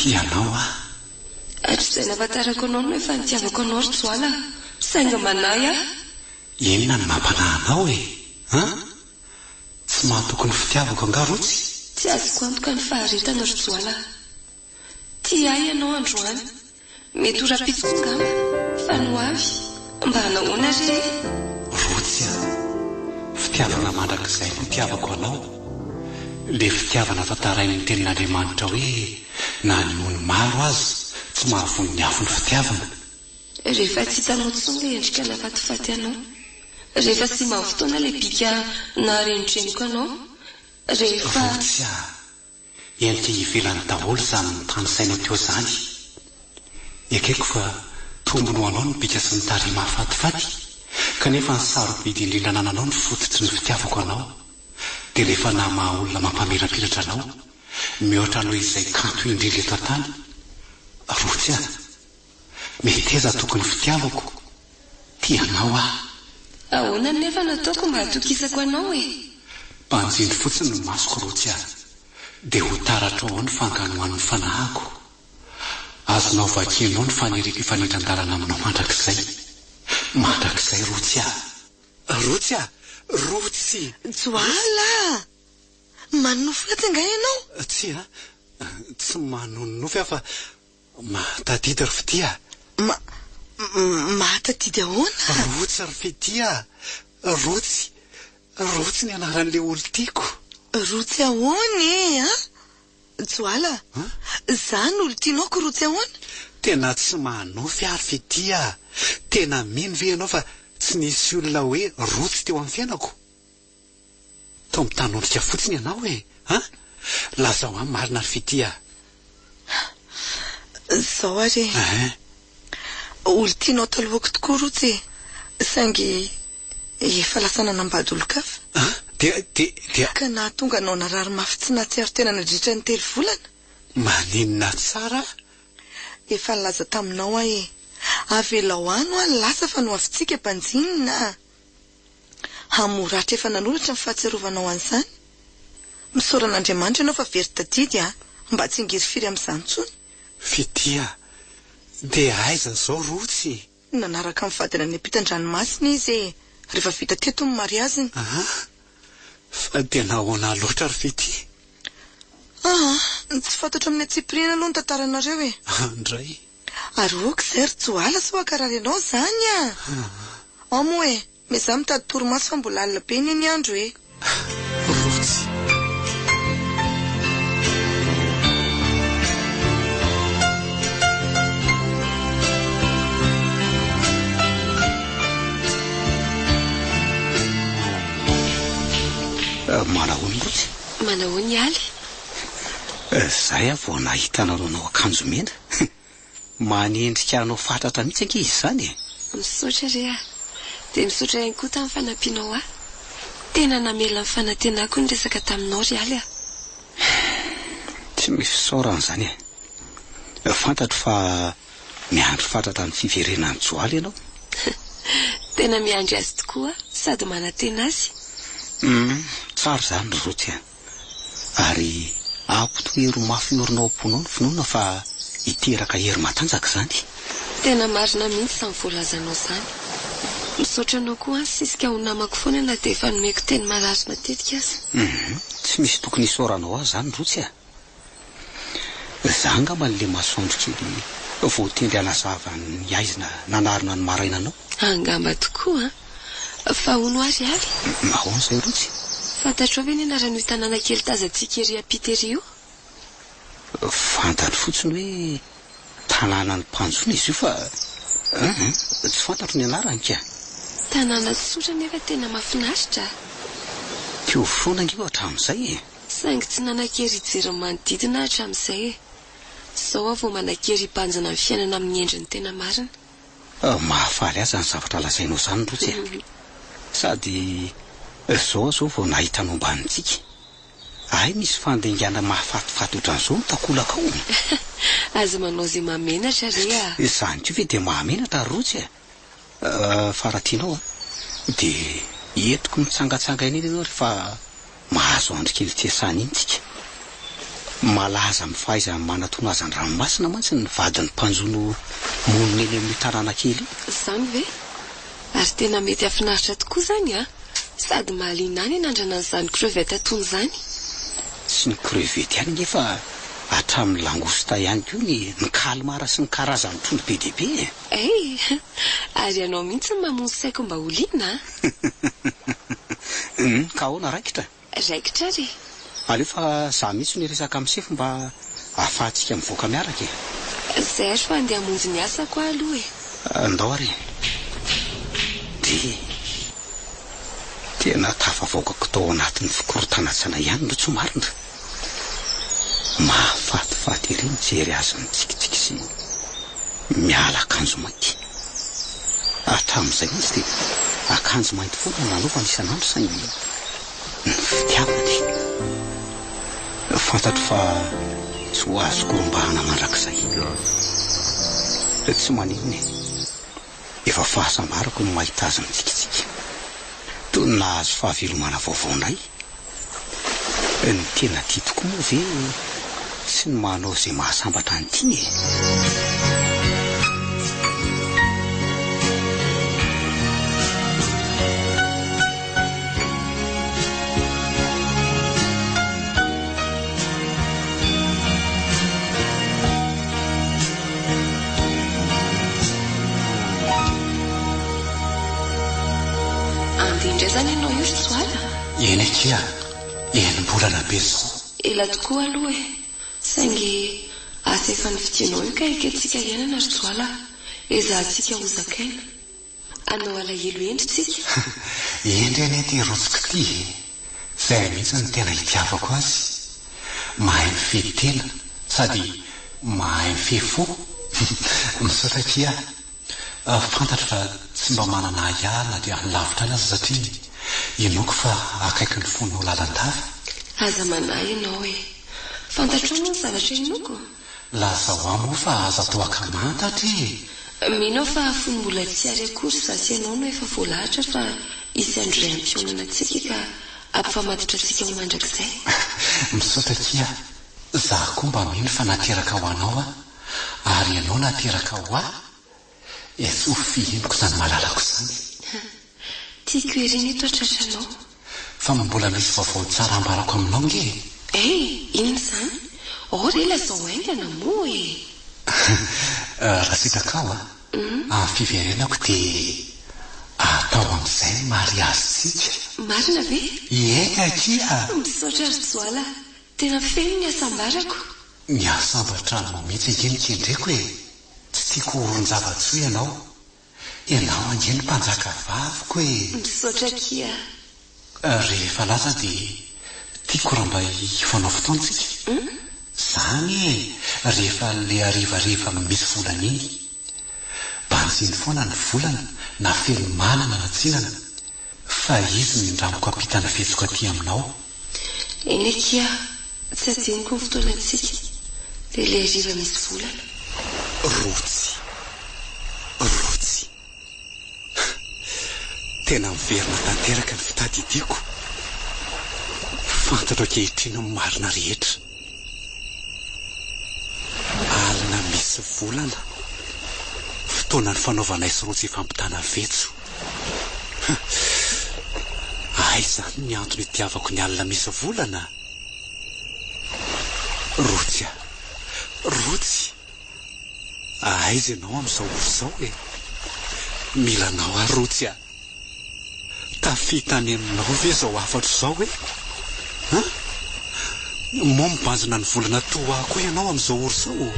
Tianao Hatrizay nafatarako anao no efa nitiavako anao ry Joala. Sainga manahy Inona ny mampanahy anao Tsy mahatokony fitiavako anga Rotsy? Tsy azoko antoka ny faharetana ry Joala. Tia ahy ianao androany. mety ora-pitsongamba fa no avy mba hanahoana ry rotsy a fitiavana mandrak'izay no tiavako anao le fitiavana tantarain'ny tenin'Andriamanitra hoe na ny ony maro azy tsy mahavony ny afo ny fitiavana. Rehefa tsy hitanao tsonga endrika nafatifaty anao, rehefa tsy mahavotona le bika na renitreniko anao, rehefa rotsy a endrika ivelany daholo izany tanysaina teo izany. Ekeko fa tombony ho anao ny bika sy ny tary mahafatifaty, kanefa ny sarobidy indrindra nananao ny fototsy ny fitiavako anao. Dia rehefa na maha olona mampamirapiratra anao, mihoatra anao izay kanto indrindra eto an-tany. Rotsy a mety eza tokony fitiavako tianao aho. ahoana nefa nataoko mba hatokisako anao e? Mpanjiny fotsiny ny masoko rotsy a, dia ho taratra ao ny fanganohan'ny fanahako. Azonao vakianao ny faniriko ifanindran-dalana aminao mandrakizay rotsy a. Rotsy a, rotsy. Joala, manofo latsinga ianao? Tsy a, tsy manonofy aho fa mahatadidy ry fitia. Mahatadidy ahoana? Rotsy ry fitia, rotsy ny anaran'le olo tiako. Rotsy ahoany a? Joala, zany olo tianao ko rotsy ahoana? Tena tsy manofy ary fitia, tena mino ve ianao fa tsy nisy olona hoe rotsy teo amin'ny fiainako. Tao mitanondrika fotsiny ianao e, lazao amin'ny marina ry fitia. Zao ary olo tianao talohako tokoa rotsy, saingy efa lasa nanambady olo-kafa. Dia ka nahatonga anao narary mafy tsy nahatsiaro tena nadritra ny 3 volana. Maninona tsara? Efa nilaza taminao ahe, avelao ano a lasa fa no avitsika mpanjinina. Hamoratra efa nanoratra ny fahatsiarovanao an'izany. Misoran'Andriamanitra ianao fa very tadidy mba tsy hingiry firy amin'izany tsony. Fitia, dia aiza zao rotsy? Nanaraka amin'ny vadina any ampitan-dranomasina izy rehefa vita teto ny mariaziny. Fa dia nahoana loatra ry fity? Tsy fantatra amin'ny atsipiriana aloha ny tantaranareo e. Andray. Ary oka izay ry Joala sao akarary ianao zany a. Amo e, meza mitady torimaso fa mbola alina be ny andro e. Rotsy. Manahoany rotsy? Manahoany aly? Zay a vao nahita nanao akanjo mena. Manendrika anao fatratra mihitsy ankizy izany e. Misaotra re a, dia misaotra ihany koa tamin'ny fanampianao ahy. Tena namela ny fanantenako ny resaka taminao ry aly a. Tsy misy saoran'izany e. Fantatro fa miandro fatratra ny fiverenan'ny Joala ianao. Tena miandry azy tokoa sady manantena azy. Tsara zany rotsy a. Ary ampitohery mafy orinao am-ponao ny finoana fa hiteraka hery matanjaka izany. Tena marina mihitsy izany voalazanao izany. Misaotra anao koa sisika ho namako foana na dia efa nomeko teny malazo matetika aza. Tsy misy tokony hisaoranao azy zany rotsy a. Za angamba n'le masoandro kely voatendry anazava ny aizina nanarina ny marainanao. Angamba tokoa fa hono ary aly. Ahoana izay rotsy? Fantatrao ve ny anaran'io tanàna kely tazantsika ery Pitery io? Fantatro fotsiny hoe tanànan'ny mpanjona izy io fa tsy fantatro ny anarany ka. Tanàna tsotra nefa tena mahafinaritra. Teo foana io hatramin'izay e. Saingy tsy nanan-kery hijery manodidina hatramin'izay e. Zao aho vao manan-kery hibanjana amin'ny fiainana amin'ny endriny tena marina. Mahafaly aza ny zavatra lazainao izany rotsy e. Sady zao vao nahitanao ambanintsika. Ay, misy fandaingana mahafatifaty ohatran'izao mitakolaka ao. Aza manao izay mahamenatra re a. Izany koa ve dia mahamenatra rotsy e. Fa raha tianao dia entiko mitsangatsanga eny ianao rehefa mahazo andro kely tiasana iny tsika. Malaza amin'ny fahaizany manatona azy an-dranomasina mantsy ny vadin'ny mpanjono monina eny amin'ny tanàna kely. Izany ve? Ary tena mety hafinaritra tokoa izany a. Sady mahaliana any nandrana an'izany crevette atony izany. Tsy ny crevette ihany nefa hatramin'ny langosta ihany koa ny kalmara sy ny karazany trondro be dia be. Ary ianao mihitsy mamonjy saiko mba holiana. Ka ahoana raikitra? Raikitra ry. Alefa za mihitsy ny resaka amin'ny sefo mba ahafahantsika mivoaka miaraka. Zay ary fa andeha hamonjy ny asako aloha e. Andao ary. Tena tafavoakako tao anatin'ny fikorotanantsana ihany no tsy marina. Mahafatifaty ery mijery azy mitsikitsika sy miala akanjo mainty. Hatramin'izay mihitsy dia akanjo mainty foana nanaovana isan'andro saingy ny fitiavany. Fantatro fa tsy ho azo korombahana mandrakizay. Tsy maninona efa fahasambarako no mahita azy mitsikitsika. Toy ny nahazo fahavelomana vaovao indray. Ny tena tia tokoa moa ve sy ny manao izay mahasambatra ny tiany e. Zany ianao io Soala? Eny akia, enim-bolana be zao. Ela tokoa aloha e. Saingy asa efa nividinao io ka ekentsika ianana ry Soala. Ezahantsika ho zakaina. Anao alahelo endritsika. Endry ane ty rotsika ty. Zay mihitsy ny tena hitiavako azy. Mahay mifehy tena sady mahay mifehy fo. Misaotra kia. Fantatra fa tsy mba manana ialina dia lavitra anazy satria inoko fa akaiky ny fonao lalan-tava. Aza manahy ianao e. Fantatro moa ny zavatra inoko. Laza ho amo fa aza atao akamantatra e. Minao fa fony mbola tsy ary akory satria ianao no efa voalahatra fa isy andro iray ampionana antsika ka ampifamatitra antsika ho mandrakizay. Misaotra kia. Za koa mba mino fa nateraka ho anao ary ianao nateraka ho ahy. Eso fihenoko zany malalako zany. Tiako ery ny toatratranao. Fa mbola misy vaovao tsara ambarako aminao nge. Inona zany? Ora lazao aingana moa e. Raha sitakao amin'ny fiverenako dia atao amin'izay mariazitsika. Marina ve? Eka kia. Misaotra ry Soala. Tena feno ny asambarako. Ny asambatra no mihitsy enkenika indreko e. Tsy tiako horon-java-tsoa ianao. Ianao angeny mpanjaka vaviko e. Misaotra kia. Rehefa lasa dia tiako raha mba hifanao fotoantsika. Zany e, rehefa le ariva misy volana iny. Banjiny foana ny volana na feno manana na tsinana. Fa izy mindramoko ampitana fetsoko aty aminao. Eny kia, tsy adiniko ny fotoana antsika. Dia le ariva misy volana. Rotsy. Tena miverina tanteraka ny fitadidiako. Fantatro ankehitriny amin'ny marina rehetra. Alina misy volana. Fotoana ny fanaovana isy rotsy fampitana vetso. Zany ny antony itiavako ny alina misy volana. Rotsy. Aiza ianao amin'izao zao e. Milanao arotsy a. Tafita any aminao ve zao afatro zao e. Moa mibanjina ny volana toako ianao amin'izao oro zao.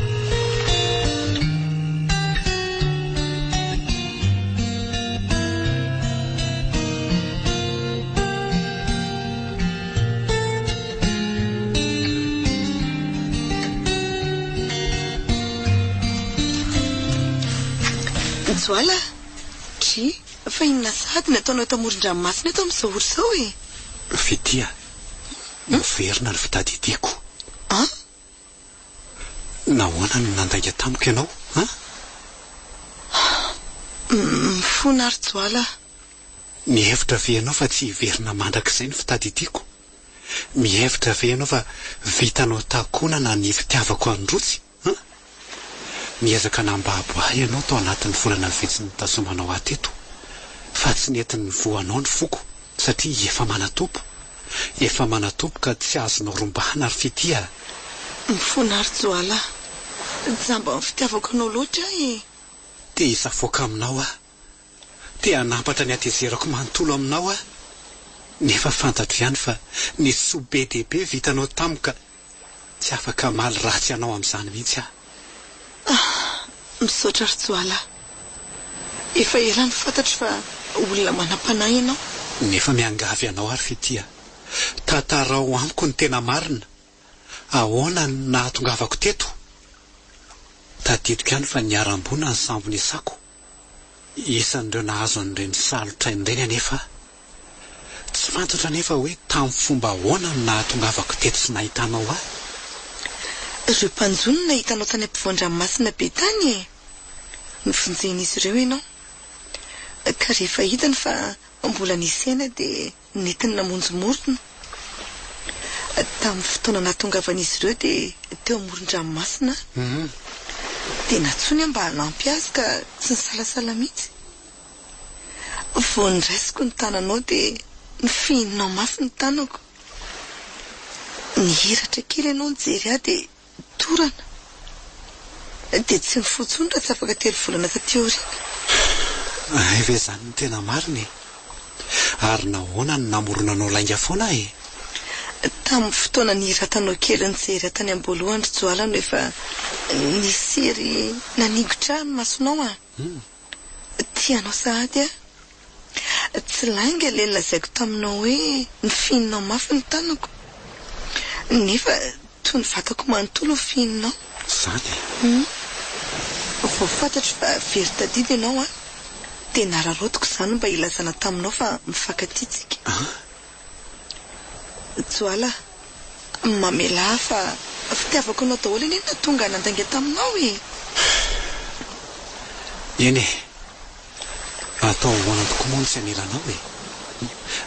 Soala, fa inona sady nataonao eto amoron-dranomasina eto amin'izao oro izao e. Fitia, miverina ny fitadidiako. Nahoana no nandainga tamiko ianao, Mifona ary Soala. Mihevitra ve ianao fa tsy hiverina mandrakizay ny fitadidiako? Mihevitra ve ianao fa vitanao takonana ny fitiavako androtsy? Miezaka nambabo ahy ianao tao anatin'ny volana vetsy nitasomanao ateto. Fa tsy nentin'ny voanao ny foko satria efa manatopo ka tsy azonao rombahana ary Fitia. Mifonary Joala, jamba ny fitiavako anao loatra e. Te hisafoaka aminao a, te hanampatra ny atezerako manontolo aminao a, nefa fantatro ihany fa ny soa be dehibe vitanao tamika tsy afaka maly ratsy anao amin'izany mihitsy a. Misaotra ry Joala, efa ela ny fantatro fa olona manam-panahy ianao. Nefa miangavy anao ary fitia, tantarao amiko ny tena marina. Ahoana ny nahatongavako teto? Tadidiko ihany fa niarambona ny sambony isako, isan'ireo nahazo an'ireny salotra ireny anefa tsy fantatra nefa hoe tamin'ny fomba ahoana ny nahatongavako teto sy nahitanao ahy. Ireo mpanjono nahitanao tany ampovoan-dranomasina be tany e. Nifonjen'izy ireo ianao, ka rehefa hitany fa mbola nisaina dia netiny namonjy morona. Tamin'ny fotoana nahatongavan'izy ireo dia teo amoron-dranomasina, dia natsony mba hanampy azy ka tsy nisalasala mihitsy. Vao niraisiko ny tananao dia nifihinanao mafy ny tanako. Nihiratra kely ianao nijery ahy dia torana, dia tsy nifotsony raha tsy afaka 3 volana taty aoriana. Efa izany ny tena marina, ary nahoana ny namoronanao lainga foana e? Tamin'ny fotoana niratanao kely nijery tany am-boalohany ry Joala no efa nisery nanigotra ny masonao a. Tianao sahady a, tsy langa ilay nolazaiko taminao hoe nifihinanao mafy ny tanako, nefa toy ny vatako manontolo fihinanao. Zany? Vao fantatro fa very tadidy ianao a, dia nararotiko izany mba ilazana taminao fa mifankatitsika. Joala, mamela fa fitiavako anao daholo eny na tonga nandainga taminao e. Eny e, atao ahoana tokoa moa ny tsy anelanao e.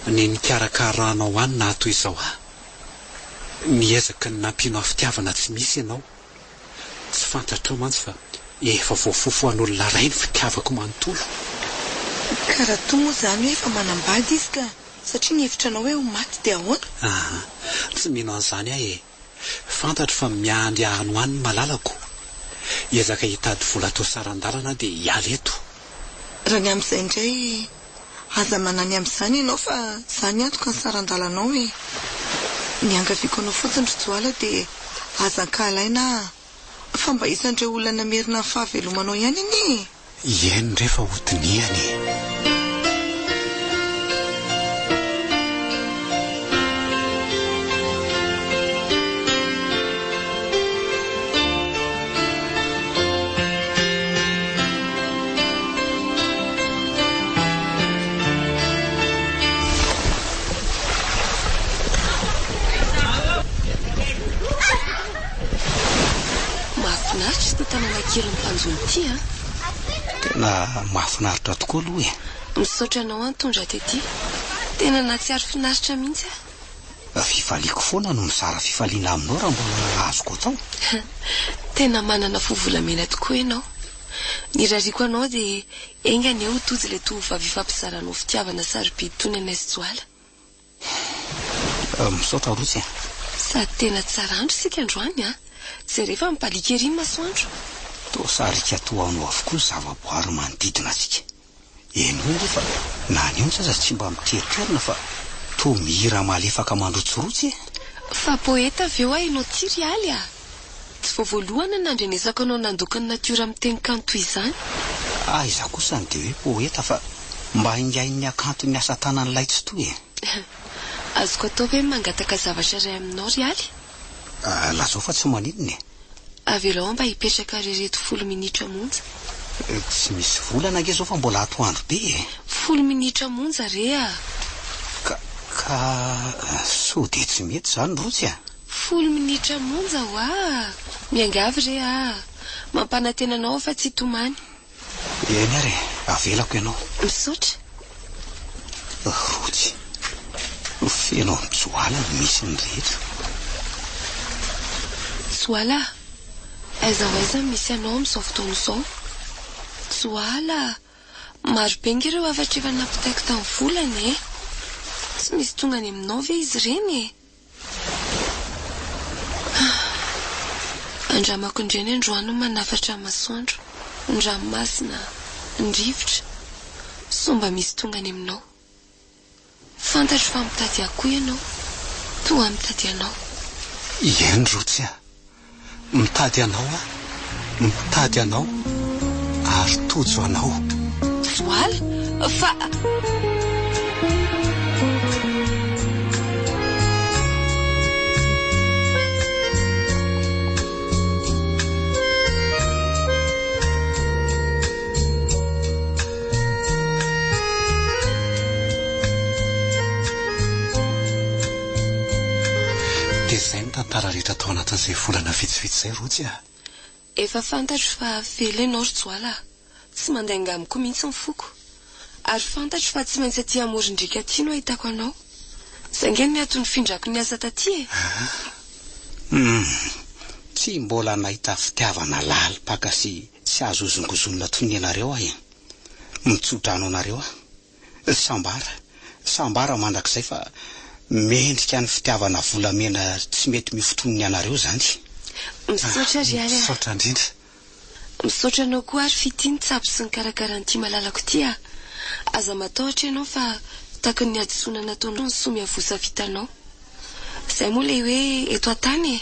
Ny nikarakaranao any na toy izao aho, niezaka ny nampianao fitiavana tsy misy ianao. Tsy fantatrao mantsy fa efa voafofo an'olona ray ny fitiavako manontolo. Ka raha toa moa izany hoe efa manambady izy ka satria nihevitranao hoe ho maty dia ahoana? Tsy mino an'izany ahy e. Fantatro fa miandry ahano any ny malalako. Ezaka hitady vola atao saran-dalana dia hiala eto. Raha ny amin'izay indray aza manany amin'izany ianao fa izany antoka ny saran-dalanao e. Niangaviako anao fotsiny ry Joala dia azan-kahalaina fa mba isan'ireo olona namerina ny fahavelomanao ihany anie. Eny rehefa hotiniany. Mahafinaritra ty tanàna kely mpanjono ty a. Tena mahafinaritra tokoa aloha e. Misaotra anao antondra tety, tena natsiaro finaritra mihitsy a. Fifaliako foana no mizara fifaliana aminao raha mbola azoko atao. Tena manana fovolamena tokoa ianao. Nirariko anao dia engany eo tojo ilay tovovavy fampizaranao fitiavana sarobidy toy ny anay sy Joala. Misaotra rotsy e. Sady tena tsara andro sika androany a. Tsy rehefa mipalika ery ny masoandro. Toa sarika toanao avokoa ny zavaboary manodidina antsika. Eny hoe rehefa na ny eo sasa tsy mba miteriterina fa toa mihira malefaka mandrotsirotsy e. Fa poeta avy eo ianao Tirialy a. Tsy vao voalohany nandrenesako anao nandoka ny natiora amin'ny teny kanto izany. Iza kosa ny dia hoe poeta fa mba ingain'ny akanto ny asa tanan'ilay tsy toy e. Azoko atao hoe mangataka zavatra iray aminao Rialy. Lazao fa tsy maninona e. Avelao mba hipetraka rereto 10 minitra monja. Tsy misy volana ange zao fa mbola atoandro be e. 10 minitra monja re a. Ka so dia tsy mety izany rotsy a. 10 minitra monja ho a. Miangavy re a. Mampanantena anao fa tsy tomany. Eny ary avelako ianao. Misaotra. Rotsy. Feno amin'ny Joala no misy ny rehetra. Joala, aiza ho aiza misy anao amin'izao fotoana izao. Joala, maro be ireo havatra efa nampitaiko tamin'ny volana e. Tsy misy tonga any aminao ve izy ireny e. andramako indray ny androany manafatra masoandro ny ranomasina ny rivotra somba misy tonga any aminao fantatro fa mitady akoho ianao toa mitady anao eny Rotsy mitady anao mitady anao ary tojo anao Zoala fa izay ny tantara rehetra tao anatin'izay volana vitsivitsy izay Rotsy efa fantatro fa velo ianao ry Joala tsy mandeha ngamiko mihitsy ny foko ary fantatro fa tsy maintsy aty amorindrika aty no ahitako anao zangeny miato ny findrako ny asa taty tsy mbola nahita fitiavana lalipaka sy tsy azo ozongozonina toy ny anareo mitsodrano anareo sambara mandrakizay fa mendrika ny fitiavana volamena tsy mety mifoton'ny anareo zany misaotra ry ala misaotra indrindra misaotra anao koa ary fitiny tsabo sy ny karakara n'ity malalako ity aza matahotra ianao fa taky ny adisona nataonao ny somy avosa vitanao izay moa le hoe eto an-tany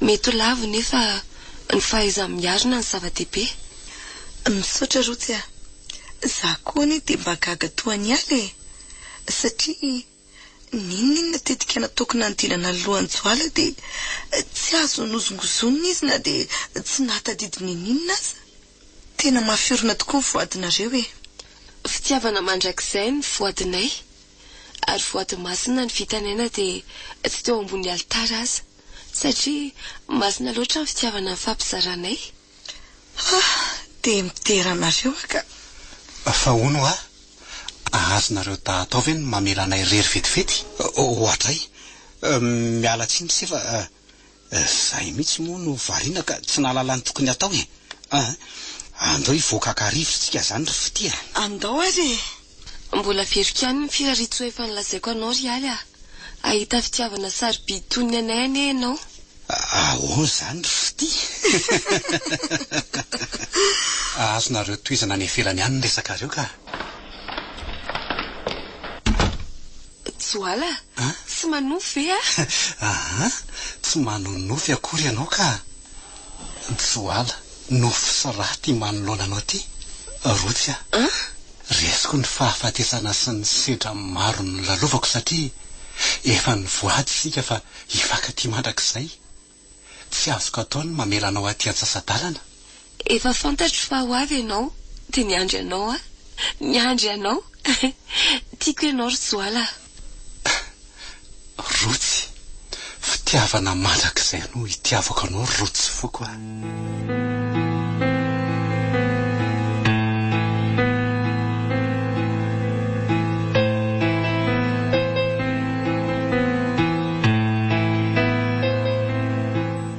mety lavo nefa ny fahaiza miarina ny zava-dehibe misaotra Rotsy za koa ny dia mba gaga toany aly satria ninona tetika nataoko nanodinana ny lohany Joala dia tsy azo nozongozonina izy na dia tsy nahatadidiny ninona aza tena mafiorina tokoa ny voadinareo fitiavana mandrakizay ny voadinay ary voady masina ny vitanaina dia tsy teo ambony alitara aza satria masina loatra ny fitiavana ny fampizaranay dia miteranareo ka fa ono azonareo tatao ve ny mamelanay rery vetivety ohatray miala tsiny sefa zay mihitsy moa no variana ka tsy nahalala ny tokony atao andao hivoakaka rivotsika zany ry fity andao ary mbola veriko ihany ny firaritso efa nilazaiko anao ry aly ahita fitiavana sarobidy toy ny anay ane ianao ahoana zany ry fity azonareo toizana any ivelany ihany ny resakareo ka Joala tsy manofy tsy manonofy akory ianao ka Joala nofy sy raty manoloana anao ty Rotsy resiko ny fahafatesana sy ny sedra maro ny lalovako satria efa ny voady sika fa hifankaty mandrakizay tsy azoko atao ny mamela anao aty antsasadalana efa fantatro fa ho avy ianao dia niandry ianao tiako ianao ry Joala Rotsy fitiavana mandrakizay no hitiavako anao Rotsy foko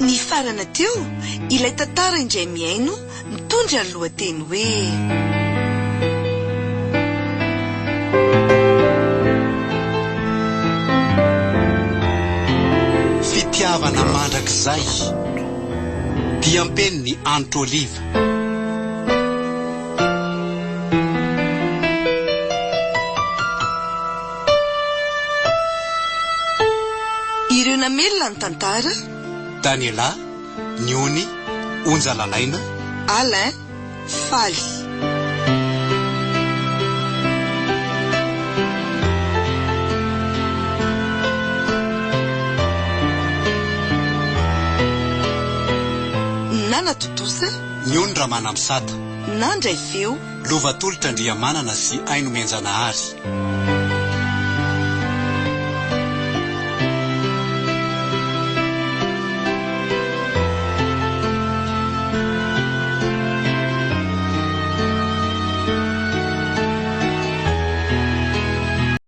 ny farana teo ilay tantara indray miaino mitondra ny lohateny hoe fitiavana mandrakizay dia ampeny ny antitra oliva ireo namelona ny tantara Daniela Niony Onjalalaina Alain Faly Nana Totosa Niony Ramanamsata Nandray Feo Lovatolotandriamanana sy Aino Menjanahary